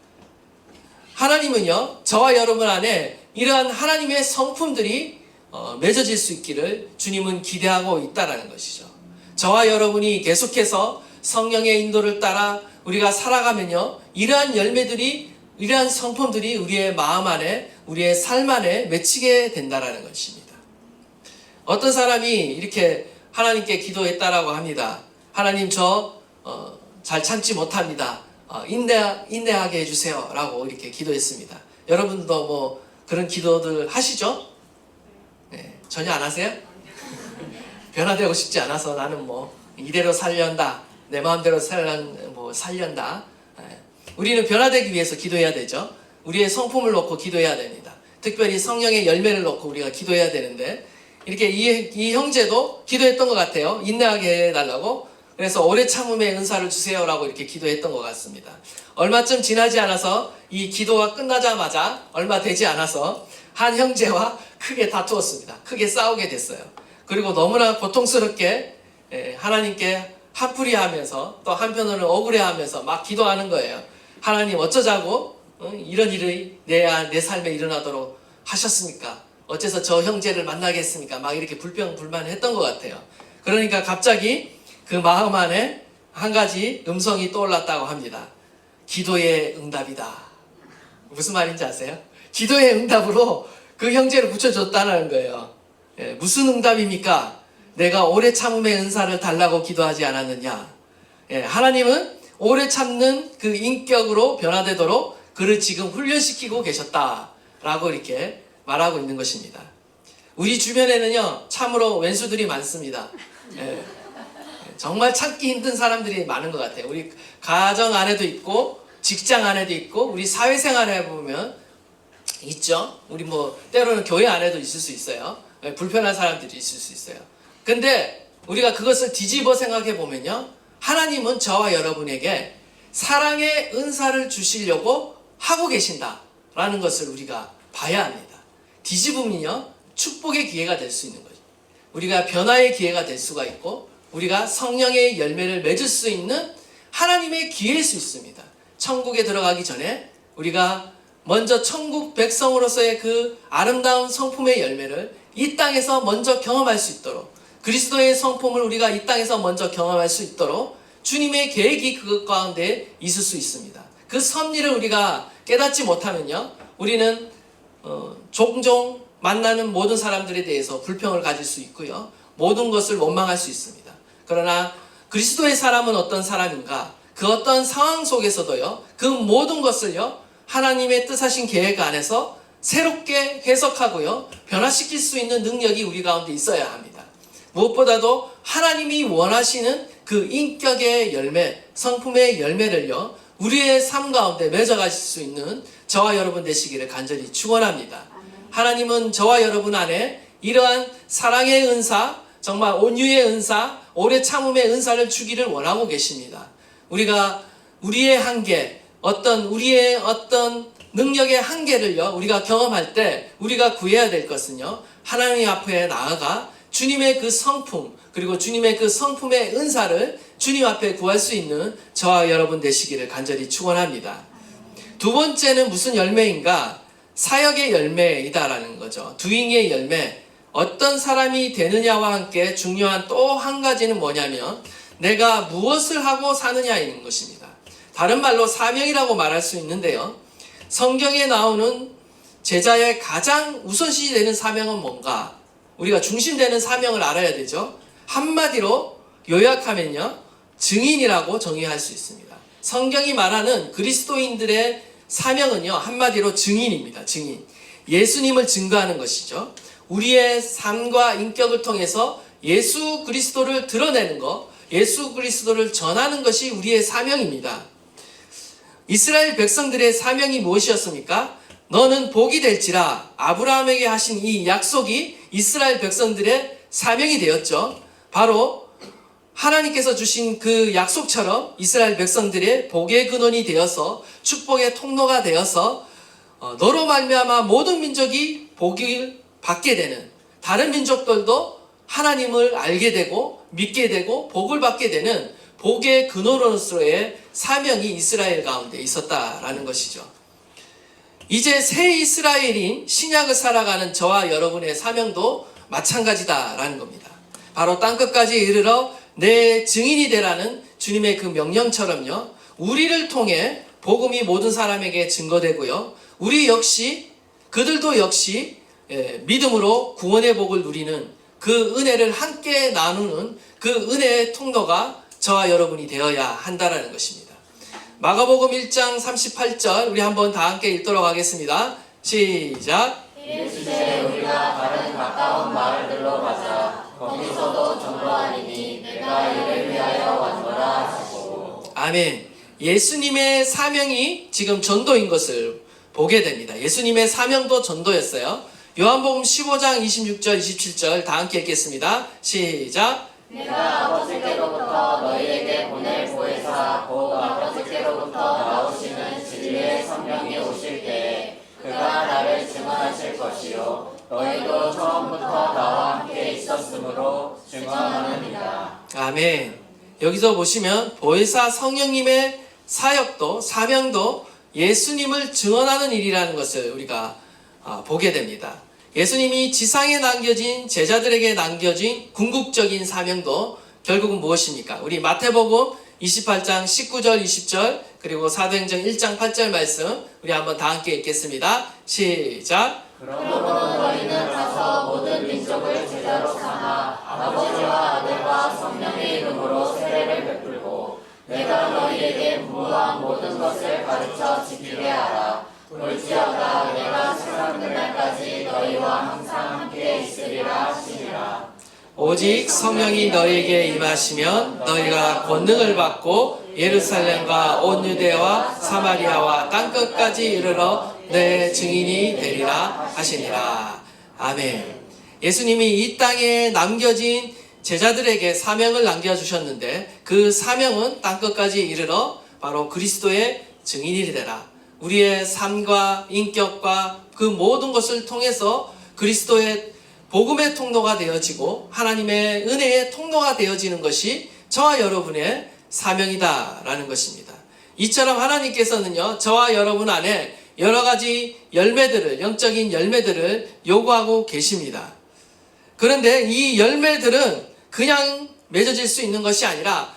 하나님은요, 저와 여러분 안에 이러한 하나님의 성품들이 맺어질 수 있기를 주님은 기대하고 있다는 것이죠. 저와 여러분이 계속해서 성령의 인도를 따라 우리가 살아가면요, 이러한 열매들이, 이러한 성품들이 우리의 마음 안에, 우리의 삶 안에 맺히게 된다는 것입니다. 어떤 사람이 이렇게 하나님께 기도했다라고 합니다. 하나님, 잘 참지 못합니다. 인내하게 해주세요. 라고 이렇게 기도했습니다. 여러분도 그런 기도들 하시죠? 네, 전혀 안 하세요? 변화되고 싶지 않아서 나는 이대로 살련다. 내 마음대로 살련다. 우리는 변화되기 위해서 기도해야 되죠. 우리의 성품을 놓고 기도해야 됩니다. 특별히 성령의 열매를 놓고 우리가 기도해야 되는데 이렇게 이 형제도 기도했던 것 같아요. 인내하게 해달라고. 그래서 오래 참음의 은사를 주세요라고 이렇게 기도했던 것 같습니다. 얼마쯤 지나지 않아서 이 기도가 끝나자마자 얼마 되지 않아서 한 형제와 크게 다투었습니다. 크게 싸우게 됐어요. 그리고 너무나 고통스럽게 하나님께 한풀이하면서 또 한편으로는 억울해하면서 막 기도하는 거예요. 하나님 어쩌자고 이런 일이 내 삶에 일어나도록 하셨습니까? 어째서 저 형제를 만나겠습니까? 막 이렇게 불평불만했던 것 같아요. 그러니까 갑자기 그 마음 안에 한 가지 음성이 떠올랐다고 합니다. 기도의 응답이다. 무슨 말인지 아세요? 기도의 응답으로 그 형제를 붙여줬다는 거예요. 무슨 응답입니까? 내가 오래 참음의 은사를 달라고 기도하지 않았느냐? 하나님은 오래 참는 그 인격으로 변화되도록 그를 지금 훈련시키고 계셨다라고 이렇게 말하고 있는 것입니다. 우리 주변에는요 참으로 왼수들이 많습니다. 정말 참기 힘든 사람들이 많은 것 같아요. 우리 가정 안에도 있고 직장 안에도 있고 우리 사회생활에 보면 있죠. 우리 뭐 때로는 교회 안에도 있을 수 있어요. 불편한 사람들이 있을 수 있어요. 근데 우리가 그것을 뒤집어 생각해 보면요, 하나님은 저와 여러분에게 사랑의 은사를 주시려고 하고 계신다라는 것을 우리가 봐야 합니다. 뒤집으면요 축복의 기회가 될 수 있는 거죠. 우리가 변화의 기회가 될 수가 있고 우리가 성령의 열매를 맺을 수 있는 하나님의 기회일 수 있습니다. 천국에 들어가기 전에 우리가 먼저 천국 백성으로서의 그 아름다운 성품의 열매를 이 땅에서 먼저 경험할 수 있도록, 그리스도의 성품을 우리가 이 땅에서 먼저 경험할 수 있도록 주님의 계획이 그것 가운데 있을 수 있습니다. 그 섭리를 우리가 깨닫지 못하면요 우리는 종종 만나는 모든 사람들에 대해서 불평을 가질 수 있고요 모든 것을 원망할 수 있습니다. 그러나 그리스도의 사람은 어떤 사람인가, 그 어떤 상황 속에서도요 그 모든 것을요 하나님의 뜻하신 계획 안에서 새롭게 해석하고요 변화시킬 수 있는 능력이 우리 가운데 있어야 합니다. 무엇보다도 하나님이 원하시는 그 인격의 열매, 성품의 열매를요 우리의 삶 가운데 맺어가실 수 있는 저와 여러분 되시기를 간절히 축원합니다. 하나님은 저와 여러분 안에 이러한 사랑의 은사, 정말 온유의 은사, 오래 참음의 은사를 주기를 원하고 계십니다. 우리가 우리의 한계, 우리의 어떤 능력의 한계를요 우리가 경험할 때 우리가 구해야 될 것은요 하나님 앞에 나아가 주님의 그 성품, 그리고 주님의 그 성품의 은사를 주님 앞에 구할 수 있는 저와 여러분 되시기를 간절히 축원합니다. 두 번째는 무슨 열매인가? 사역의 열매이다라는 거죠. doing의 열매. 어떤 사람이 되느냐와 함께 중요한 또 한 가지는 뭐냐면 내가 무엇을 하고 사느냐인 것입니다. 다른 말로 사명이라고 말할 수 있는데요. 성경에 나오는 제자의 가장 우선시 되는 사명은 뭔가? 우리가 중심되는 사명을 알아야 되죠. 한마디로 요약하면요 증인이라고 정의할 수 있습니다. 성경이 말하는 그리스도인들의 사명은요 한마디로 증인입니다. 증인. 예수님을 증거하는 것이죠. 우리의 삶과 인격을 통해서 예수 그리스도를 드러내는 것, 예수 그리스도를 전하는 것이 우리의 사명입니다. 이스라엘 백성들의 사명이 무엇이었습니까? 너는 복이 될지라. 아브라함에게 하신 이 약속이 이스라엘 백성들의 사명이 되었죠. 바로 하나님께서 주신 그 약속처럼 이스라엘 백성들의 복의 근원이 되어서 축복의 통로가 되어서 너로 말미암아 모든 민족이 복을 받게 되는, 다른 민족들도 하나님을 알게 되고 믿게 되고 복을 받게 되는 복의 근원으로서의 사명이 이스라엘 가운데 있었다라는 것이죠. 이제 새 이스라엘인 신약을 살아가는 저와 여러분의 사명도 마찬가지다라는 겁니다. 바로 땅끝까지 이르러 내 증인이 되라는 주님의 그 명령처럼요 우리를 통해 복음이 모든 사람에게 증거되고요 우리 역시, 그들도 역시 믿음으로 구원의 복을 누리는 그 은혜를 함께 나누는 그 은혜의 통로가 저와 여러분이 되어야 한다는 것입니다. 마가복음 1장 38절 우리 한번 다 함께 읽도록 하겠습니다. 시작.
이르시되 우리가 다른 가까운 마을들로 가자. 거기서도 전도하리니 내가 이를 위하여 왔노라 하시고.
아멘. 예수님의 사명이 지금 전도인 것을 보게 됩니다. 예수님의 사명도 전도였어요. 요한복음 15장 26절 27절 다 함께 읽겠습니다. 시작.
내가 아버지께로부터 너희에게 보낼 보혜사 곧 아버지께로부터 나오시는 진리의 성령이 오실 때에 그가 나를 증언하실 것이요 너희도 처음부터 나와 함께 있었으므로 증언하느니라.
아멘. 여기서 보시면 보혜사 성령님의 사역도 사명도 예수님을 증언하는 일이라는 것을 우리가 보게 됩니다. 예수님이 지상에 남겨진 제자들에게 남겨진 궁극적인 사명도 결국은 무엇입니까? 우리 마태복음 28장 19절 20절 그리고 사도행전 1장 8절 말씀 우리 한번 다 함께 읽겠습니다. 시작.
그러므로 너희는 가서 모든 민족을 제자로 삼아 아버지와 아들과 성령의 이름으로 세례를 베풀고 내가 너희에게 분부한 모든 것을 가르쳐 지키게 하라. 볼지어다 내가 세상 끝날까지 너희와 항상 함께 있으리라 하시니라.
오직 성령이 너희에게 임하시면 너희가 권능을 받고 예루살렘과 온 유대와 사마리아와 땅끝까지 이르러 내 증인이 되리라 하시니라. 아멘. 예수님이 이 땅에 남겨진 제자들에게 사명을 남겨주셨는데 그 사명은 땅끝까지 이르러 바로 그리스도의 증인이 되라. 우리의 삶과 인격과 그 모든 것을 통해서 그리스도의 복음의 통로가 되어지고 하나님의 은혜의 통로가 되어지는 것이 저와 여러분의 사명이다라는 것입니다. 이처럼 하나님께서는요, 저와 여러분 안에 여러 가지 열매들을, 영적인 열매들을 요구하고 계십니다. 그런데 이 열매들은 그냥 맺어질 수 있는 것이 아니라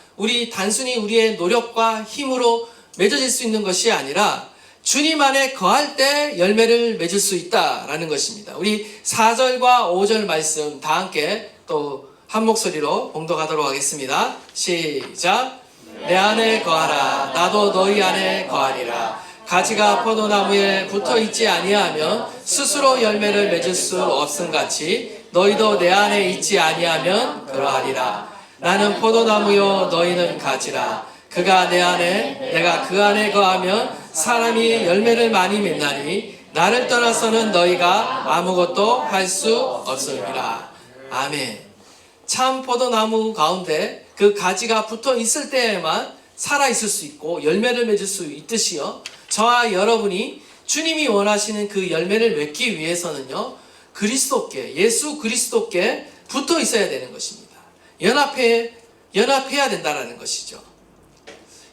단순히 우리의 노력과 힘으로 맺어질 수 있는 것이 아니라 주님 안에 거할 때 열매를 맺을 수 있다라는 것입니다. 우리 4절과 5절 말씀 다 함께 또 한 목소리로 봉독하도록 하겠습니다. 시작. 내 안에 거하라. 나도 너희 안에 거하리라. 가지가 포도나무에 붙어 있지 아니하면 스스로 열매를 맺을 수 없음같이 너희도 내 안에 있지 아니하면 그러하리라. 나는 포도나무요 너희는 가지라. 그가 내 안에 내가 그 안에 거하면 사람이 열매를 많이 맺나니 나를 떠나서는 너희가 아무것도 할 수 없습니다. 아멘. 참 포도나무 가운데 그 가지가 붙어 있을 때에만 살아 있을 수 있고 열매를 맺을 수 있듯이요. 저와 여러분이 주님이 원하시는 그 열매를 맺기 위해서는요. 그리스도께 예수 그리스도께 붙어 있어야 되는 것입니다. 연합해야 된다라는 것이죠.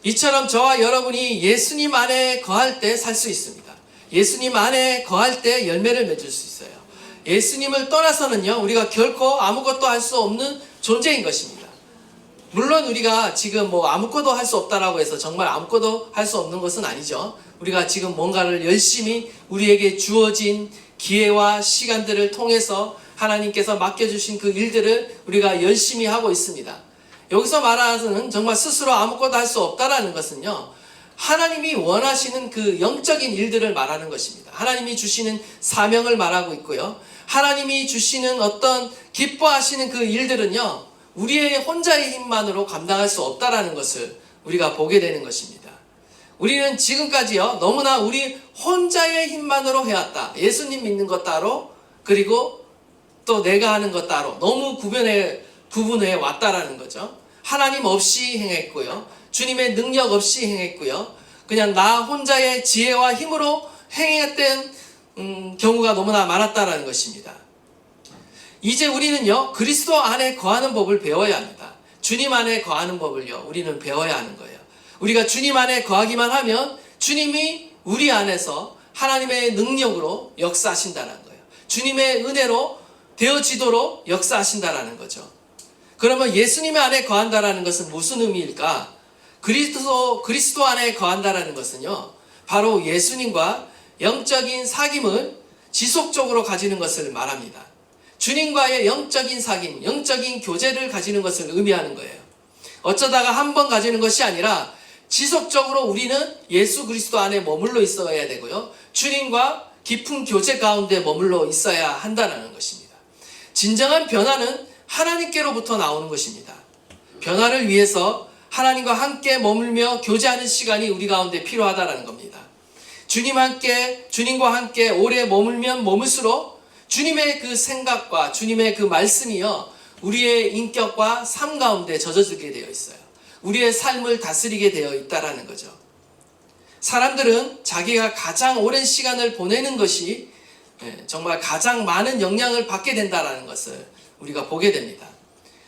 이처럼 저와 여러분이 예수님 안에 거할 때 살 수 있습니다. 예수님 안에 거할 때 열매를 맺을 수 있어요. 예수님을 떠나서는요, 우리가 결코 아무것도 할 수 없는 존재인 것입니다. 물론 우리가 지금 아무것도 할 수 없다라고 해서 정말 아무것도 할 수 없는 것은 아니죠. 우리가 지금 뭔가를 열심히 우리에게 주어진 기회와 시간들을 통해서 하나님께서 맡겨주신 그 일들을 우리가 열심히 하고 있습니다. 여기서 말하는 정말 스스로 아무것도 할 수 없다라는 것은요, 하나님이 원하시는 그 영적인 일들을 말하는 것입니다. 하나님이 주시는 사명을 말하고 있고요. 하나님이 주시는 어떤 기뻐하시는 그 일들은요, 우리의 혼자의 힘만으로 감당할 수 없다라는 것을 우리가 보게 되는 것입니다. 우리는 지금까지요, 너무나 우리 혼자의 힘만으로 해왔다. 예수님 믿는 것 따로, 그리고 또 내가 하는 것 따로 너무 구분해 왔다라는 거죠. 하나님 없이 행했고요. 주님의 능력 없이 행했고요. 그냥 나 혼자의 지혜와 힘으로 행했던 경우가 너무나 많았다라는 것입니다. 이제 우리는요, 그리스도 안에 거하는 법을 배워야 합니다. 주님 안에 거하는 법을요, 우리는 배워야 하는 거예요. 우리가 주님 안에 거하기만 하면 주님이 우리 안에서 하나님의 능력으로 역사하신다는 거예요. 주님의 은혜로 되어지도록 역사하신다라는 거죠. 그러면 예수님 안에 거한다라는 것은 무슨 의미일까? 그리스도 안에 거한다라는 것은요, 바로 예수님과 영적인 사귐을 지속적으로 가지는 것을 말합니다. 주님과의 영적인 사귐, 영적인 교제를 가지는 것을 의미하는 거예요. 어쩌다가 한 번 가지는 것이 아니라 지속적으로 우리는 예수 그리스도 안에 머물러 있어야 되고요. 주님과 깊은 교제 가운데 머물러 있어야 한다는 것입니다. 진정한 변화는 하나님께로부터 나오는 것입니다. 변화를 위해서 하나님과 함께 머물며 교제하는 시간이 우리 가운데 필요하다라는 겁니다. 주님과 함께 오래 머물면 머물수록 주님의 그 생각과 주님의 그 말씀이요, 우리의 인격과 삶 가운데 젖어들게 되어 있어요. 우리의 삶을 다스리게 되어 있다라는 거죠. 사람들은 자기가 가장 오랜 시간을 보내는 것이 정말 가장 많은 영향을 받게 된다는 것을 우리가 보게 됩니다.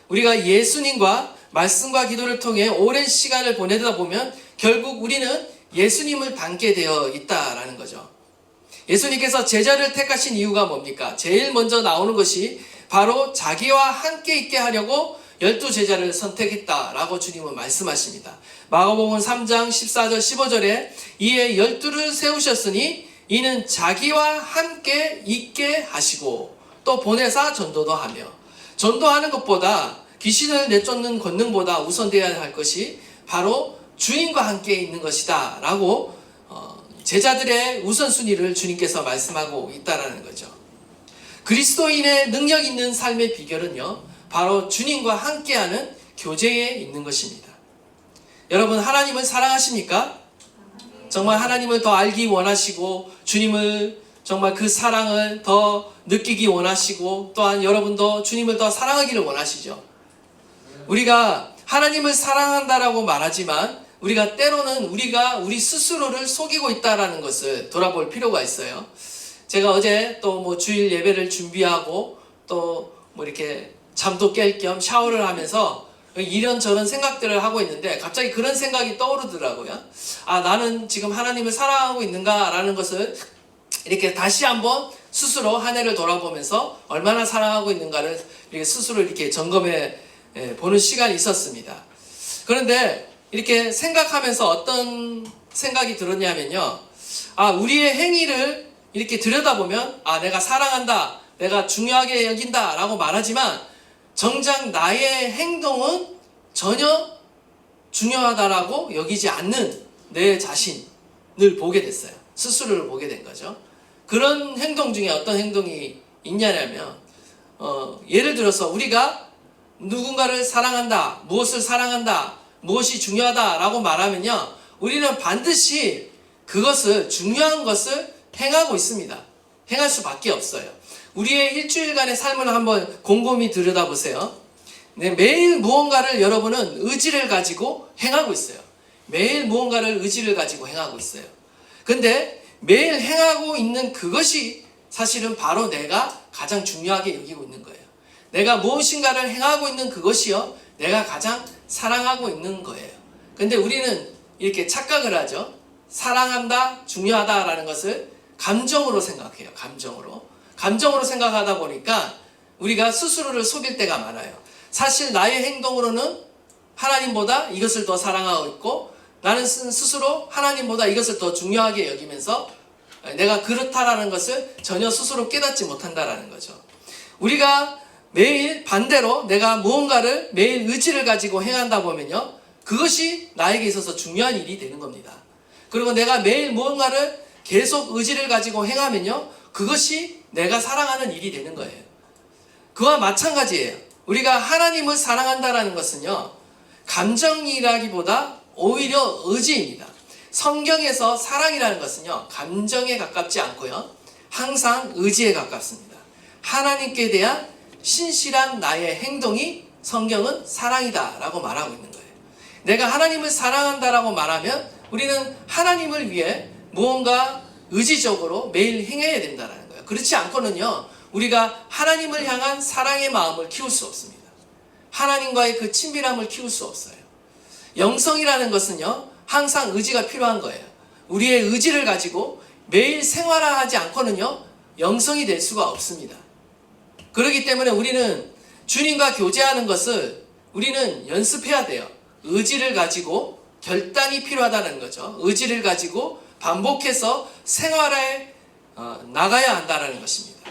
우리가 예수님과 말씀과 기도를 통해 오랜 시간을 보내다 보면 결국 우리는 예수님을 닮게 되어 있다라는 거죠. 예수님께서 제자를 택하신 이유가 뭡니까? 제일 먼저 나오는 것이 바로 자기와 함께 있게 하려고 12제자를 선택했다라고 주님은 말씀하십니다. 마가복음 3장 14절 15절에 이에 12를 세우셨으니 이는 자기와 함께 있게 하시고 또 보내사 전도도 하며, 전도하는 것보다 귀신을 내쫓는 권능보다 우선되어야 할 것이 바로 주님과 함께 있는 것이다 라고 제자들의 우선순위를 주님께서 말씀하고 있다라는 거죠. 그리스도인의 능력 있는 삶의 비결은요, 바로 주님과 함께하는 교제에 있는 것입니다. 여러분, 하나님을 사랑하십니까? 정말 하나님을 더 알기 원하시고 주님을 정말 그 사랑을 더 느끼기 원하시고 또한 여러분도 주님을 더 사랑하기를 원하시죠. 우리가 하나님을 사랑한다라고 말하지만 우리가 때로는 우리 스스로를 속이고 있다라는 것을 돌아볼 필요가 있어요. 제가 어제 또 뭐 주일 예배를 준비하고 또 뭐 이렇게 잠도 깰 겸 샤워를 하면서 이런저런 생각들을 하고 있는데 갑자기 그런 생각이 떠오르더라고요. 아, 나는 지금 하나님을 사랑하고 있는가라는 것을 이렇게 다시 한번 스스로 한 해를 돌아보면서 얼마나 사랑하고 있는가를 이렇게 스스로 이렇게 점검해 보는 시간이 있었습니다. 그런데 이렇게 생각하면서 어떤 생각이 들었냐면요. 아, 우리의 행위를 이렇게 들여다보면 아, 내가 사랑한다, 내가 중요하게 여긴다 라고 말하지만 정작 나의 행동은 전혀 중요하다라고 여기지 않는 내 자신을 보게 됐어요. 스스로를 보게 된 거죠. 그런 행동 중에 어떤 행동이 있냐면 예를 들어서 우리가 누군가를 사랑한다, 무엇을 사랑한다, 무엇이 중요하다라고 말하면요, 우리는 반드시 그것을, 중요한 것을 행하고 있습니다. 행할 수밖에 없어요. 우리의 일주일간의 삶을 한번 곰곰이 들여다보세요. 네, 매일 무언가를 여러분은 의지를 가지고 행하고 있어요. 매일 무언가를 의지를 가지고 행하고 있어요. 근데 매일 행하고 있는 그것이 사실은 바로 내가 가장 중요하게 여기고 있는 거예요. 내가 무엇인가를 행하고 있는 그것이요, 내가 가장 사랑하고 있는 거예요. 근데 우리는 이렇게 착각을 하죠. 사랑한다, 중요하다라는 것을 감정으로 생각해요. 감정으로 생각하다 보니까 우리가 스스로를 속일 때가 많아요. 사실 나의 행동으로는 하나님보다 이것을 더 사랑하고 있고 나는 스스로 하나님보다 이것을 더 중요하게 여기면서 내가 그렇다라는 것을 전혀 스스로 깨닫지 못한다라는 거죠. 우리가 매일 반대로 내가 무언가를 매일 의지를 가지고 행한다 보면요, 그것이 나에게 있어서 중요한 일이 되는 겁니다. 그리고 내가 매일 무언가를 계속 의지를 가지고 행하면요, 그것이 내가 사랑하는 일이 되는 거예요. 그와 마찬가지예요. 우리가 하나님을 사랑한다라는 것은요, 감정이라기보다 오히려 의지입니다. 성경에서 사랑이라는 것은요, 감정에 가깝지 않고요, 항상 의지에 가깝습니다. 하나님께 대한 신실한 나의 행동이 성경은 사랑이다 라고 말하고 있는 거예요. 내가 하나님을 사랑한다라고 말하면 우리는 하나님을 위해 무언가 의지적으로 매일 행해야 된다는 거예요. 그렇지 않고는요, 우리가 하나님을 향한 사랑의 마음을 키울 수 없습니다. 하나님과의 그 친밀함을 키울 수 없어요. 영성이라는 것은요, 항상 의지가 필요한 거예요. 우리의 의지를 가지고 매일 생활하지 않고는요, 영성이 될 수가 없습니다. 그렇기 때문에 우리는 주님과 교제하는 것을 우리는 연습해야 돼요. 의지를 가지고 결단이 필요하다는 거죠. 의지를 가지고 반복해서 생활에 나가야 한다는 것입니다.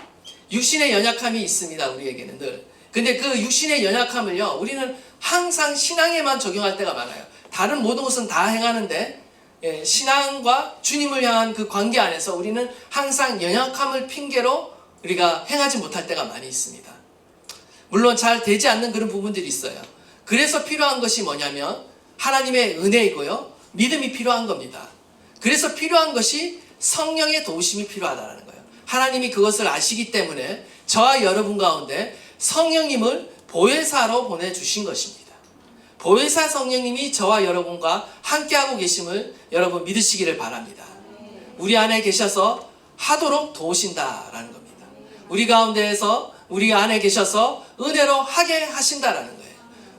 육신의 연약함이 있습니다. 우리에게는 늘. 근데 그 육신의 연약함을요, 우리는 항상 신앙에만 적용할 때가 많아요. 다른 모든 것은 다 행하는데 신앙과 주님을 향한 그 관계 안에서 우리는 항상 연약함을 핑계로 우리가 행하지 못할 때가 많이 있습니다. 물론 잘 되지 않는 그런 부분들이 있어요. 그래서 필요한 것이 뭐냐면 하나님의 은혜이고요. 믿음이 필요한 겁니다. 그래서 필요한 것이 성령의 도우심이 필요하다는 거예요. 하나님이 그것을 아시기 때문에 저와 여러분 가운데 성령님을 보혜사로 보내주신 것입니다. 보혜사 성령님이 저와 여러분과 함께하고 계심을 여러분 믿으시기를 바랍니다. 우리 안에 계셔서 하도록 도우신다라는 겁니다. 우리 가운데에서 우리 안에 계셔서 은혜로 하게 하신다라는 거예요.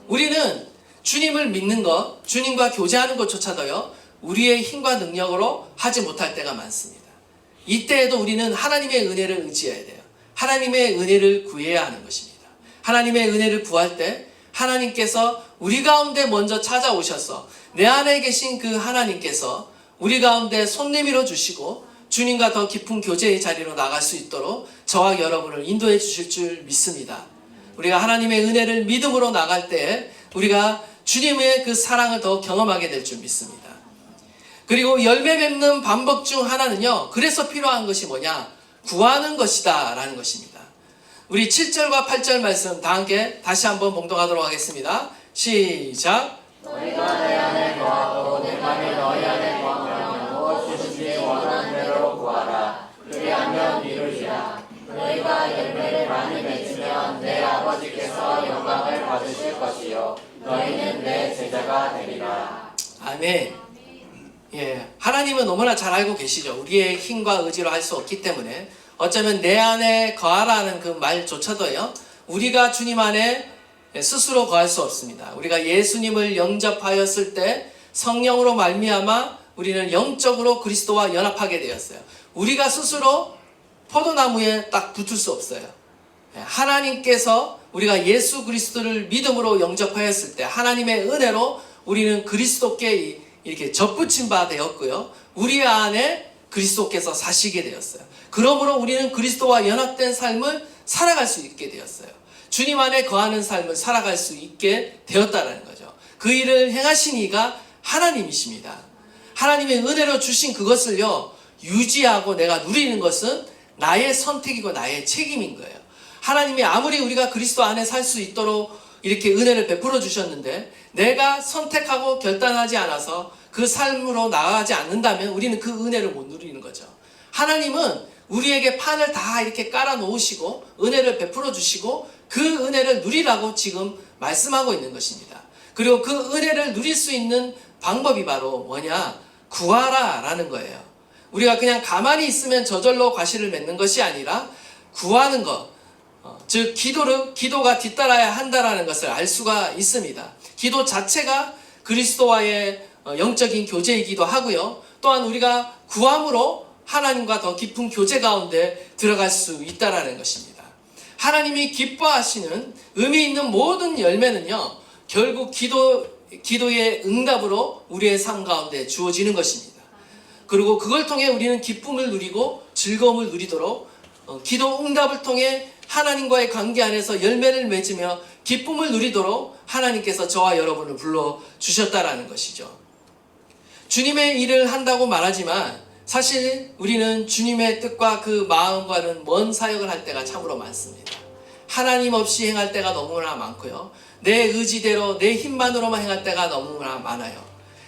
우리는 주님을 믿는 것, 주님과 교제하는 것조차도요, 우리의 힘과 능력으로 하지 못할 때가 많습니다. 이때에도 우리는 하나님의 은혜를 의지해야 돼요. 하나님의 은혜를 구해야 하는 것입니다. 하나님의 은혜를 구할 때 하나님께서 우리 가운데 먼저 찾아오셔서 내 안에 계신 그 하나님께서 우리 가운데 손 내밀어 주시고 주님과 더 깊은 교제의 자리로 나갈 수 있도록 저와 여러분을 인도해 주실 줄 믿습니다. 우리가 하나님의 은혜를 믿음으로 나갈 때 우리가 주님의 그 사랑을 더 경험하게 될 줄 믿습니다. 그리고 열매 맺는 방법 중 하나는요, 그래서 필요한 것이 뭐냐? 구하는 것이다 라는 것입니다. 우리 7절과 8절 말씀 다 함께 다시 한번 봉독하도록 하겠습니다. 시작.
너희가 내 안에 거하고 내가 너희 안에 거하면 무엇이든지 원하는 대로 구하라. 그리하면 이루리라. 너희가 열매를 많이 맺으면 내 아버지께서 영광을 받으실 것이요 너희는 내 제자가 되리라.
아멘. 예, 하나님은 너무나 잘 알고 계시죠. 우리의 힘과 의지로 할 수 없기 때문에 어쩌면 내 안에 거하라는 그 말조차도요, 우리가 주님 안에 스스로 거할 수 없습니다. 우리가 예수님을 영접하였을 때 성령으로 말미암아 우리는 영적으로 그리스도와 연합하게 되었어요. 우리가 스스로 포도나무에 딱 붙을 수 없어요. 하나님께서 우리가 예수 그리스도를 믿음으로 영접하였을 때 하나님의 은혜로 우리는 그리스도께 이렇게 접붙임 바 되었고요. 우리 안에 그리스도께서 사시게 되었어요. 그러므로 우리는 그리스도와 연합된 삶을 살아갈 수 있게 되었어요. 주님 안에 거하는 삶을 살아갈 수 있게 되었다는 거죠. 그 일을 행하신 이가 하나님이십니다. 하나님의 은혜로 주신 그것을요, 유지하고 내가 누리는 것은 나의 선택이고 나의 책임인 거예요. 하나님이 아무리 우리가 그리스도 안에 살 수 있도록 이렇게 은혜를 베풀어 주셨는데 내가 선택하고 결단하지 않아서 그 삶으로 나아가지 않는다면 우리는 그 은혜를 못 누리는 거죠. 하나님은 우리에게 판을 다 이렇게 깔아 놓으시고 은혜를 베풀어 주시고 그 은혜를 누리라고 지금 말씀하고 있는 것입니다. 그리고 그 은혜를 누릴 수 있는 방법이 바로 뭐냐? 구하라 라는 거예요. 우리가 그냥 가만히 있으면 저절로 과실을 맺는 것이 아니라 구하는 것, 즉 기도가 뒤따라야 한다라는 것을 알 수가 있습니다. 기도 자체가 그리스도와의 영적인 교제이기도 하고요. 또한 우리가 구함으로 하나님과 더 깊은 교제 가운데 들어갈 수 있다라는 것입니다. 하나님이 기뻐하시는 의미 있는 모든 열매는요, 결국 기도의 응답으로 우리의 삶 가운데 주어지는 것입니다. 그리고 그걸 통해 우리는 기쁨을 누리고 즐거움을 누리도록 기도 응답을 통해 하나님과의 관계 안에서 열매를 맺으며 기쁨을 누리도록 하나님께서 저와 여러분을 불러주셨다라는 것이죠. 주님의 일을 한다고 말하지만 사실 우리는 주님의 뜻과 그 마음과는 먼 사역을 할 때가 참으로 많습니다. 하나님 없이 행할 때가 너무나 많고요. 내 의지대로 내 힘만으로만 행할 때가 너무나 많아요.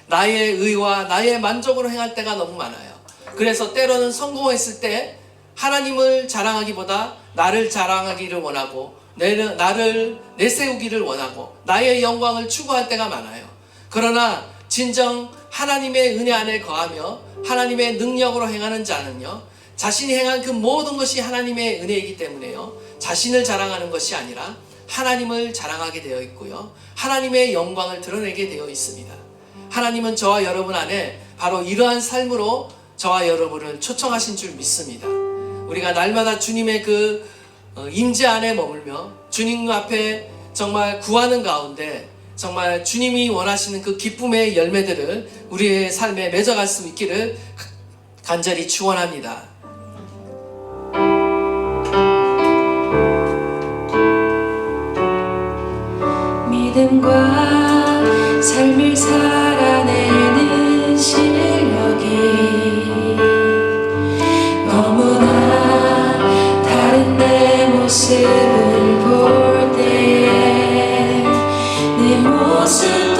나의 의와 나의 만족으로 행할 때가 너무 많아요. 그래서 때로는 성공했을 때 하나님을 자랑하기보다 나를 자랑하기를 원하고 나를 내세우기를 원하고 나의 영광을 추구할 때가 많아요. 그러나 진정 하나님의 은혜 안에 거하며 하나님의 능력으로 행하는 자는요, 자신이 행한 그 모든 것이 하나님의 은혜이기 때문에요, 자신을 자랑하는 것이 아니라 하나님을 자랑하게 되어 있고요, 하나님의 영광을 드러내게 되어 있습니다. 하나님은 저와 여러분 안에 바로 이러한 삶으로 저와 여러분을 초청하신 줄 믿습니다. 우리가 날마다 주님의 그 임재 안에 머물며 주님 앞에 정말 구하는 가운데 정말 주님이 원하시는 그 기쁨의 열매들을 우리의 삶에 맺어갈 수 있기를 간절히 축원합니다.
믿음과 삶을 살아내는 실력이 너무나 다른 내 모습을 볼 때에 내 모습도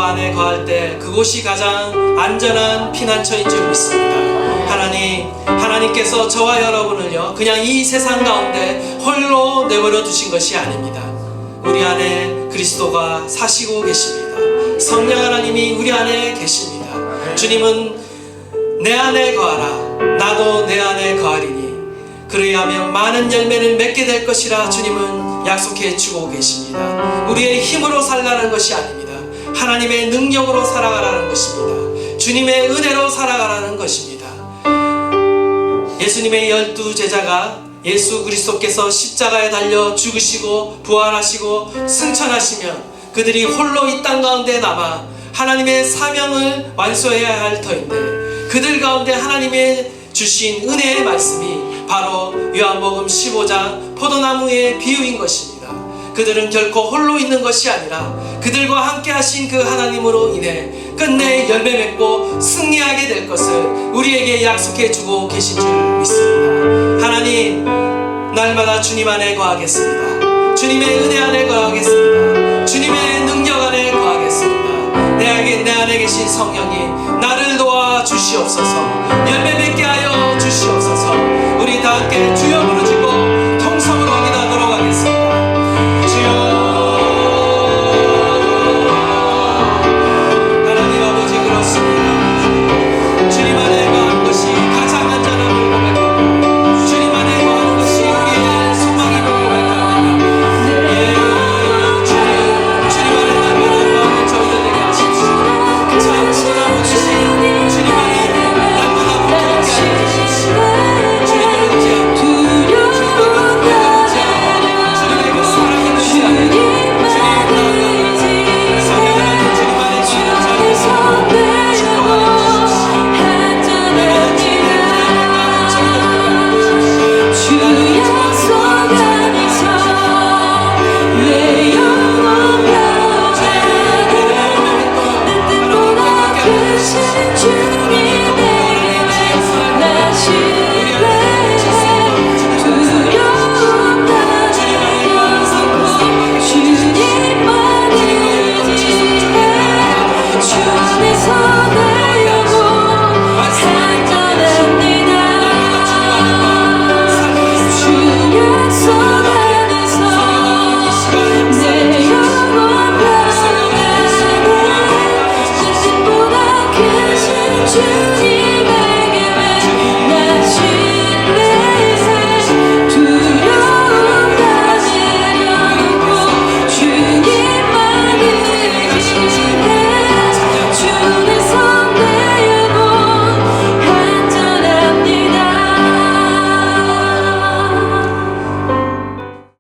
안에 거할 때 그곳이 가장 안전한 피난처인 줄 믿습니다. 하나님께서 저와 여러분을요 그냥 이 세상 가운데 홀로 내버려 두신 것이 아닙니다. 우리 안에 그리스도가 사시고 계십니다. 성령 하나님이 우리 안에 계십니다. 주님은 내 안에 거하라, 나도 내 안에 거하리니 그리하면 많은 열매를 맺게 될 것이라 주님은 약속해 주고 계십니다. 우리의 힘으로 살라는 것이 아닙니다. 하나님의 능력으로 살아가라는 것입니다. 주님의 은혜로 살아가라는 것입니다. 예수님의 12 제자가 예수 그리스도께서 십자가에 달려 죽으시고 부활하시고 승천하시면 그들이 홀로 이 땅 가운데 남아 하나님의 사명을 완수해야 할 터인데 그들 가운데 하나님의 주신 은혜의 말씀이 바로 요한복음 15장 포도나무의 비유인 것입니다. 그들은 결코 홀로 있는 것이 아니라 그들과 함께 하신 그 하나님으로 인해 끝내 열매 맺고 승리하게 될 것을 우리에게 약속해 주고 계신 줄 믿습니다. 하나님, 날마다 주님 안에 거하겠습니다. 주님의 은혜 안에 거하겠습니다. 주님의 능력 안에 거하겠습니다. 내 안에 계신 성령이 나를 도와 주시옵소서. 열매 맺게 하여 주시옵소서. 우리 다 함께 주여 부르짖고 통성으로 기도하도록 하겠습니다. 주님 안에 거하는 것이 가장 안전함을 고백합니다. 주님 안에 거하는 것이 우리의 소망임을 고백합니다. 주님 안에 날마다 거하는 저희들에게 하십시오. 참 소나무 주신 주님 안에 날마다 붙어있게 하여 주십시오. 주님을 의지하고 주님을 의지하고 주님의 그 사랑을 의지하고 주님의 나아가 성령하는 주님 안에 거하는 자리에서 축복하여
주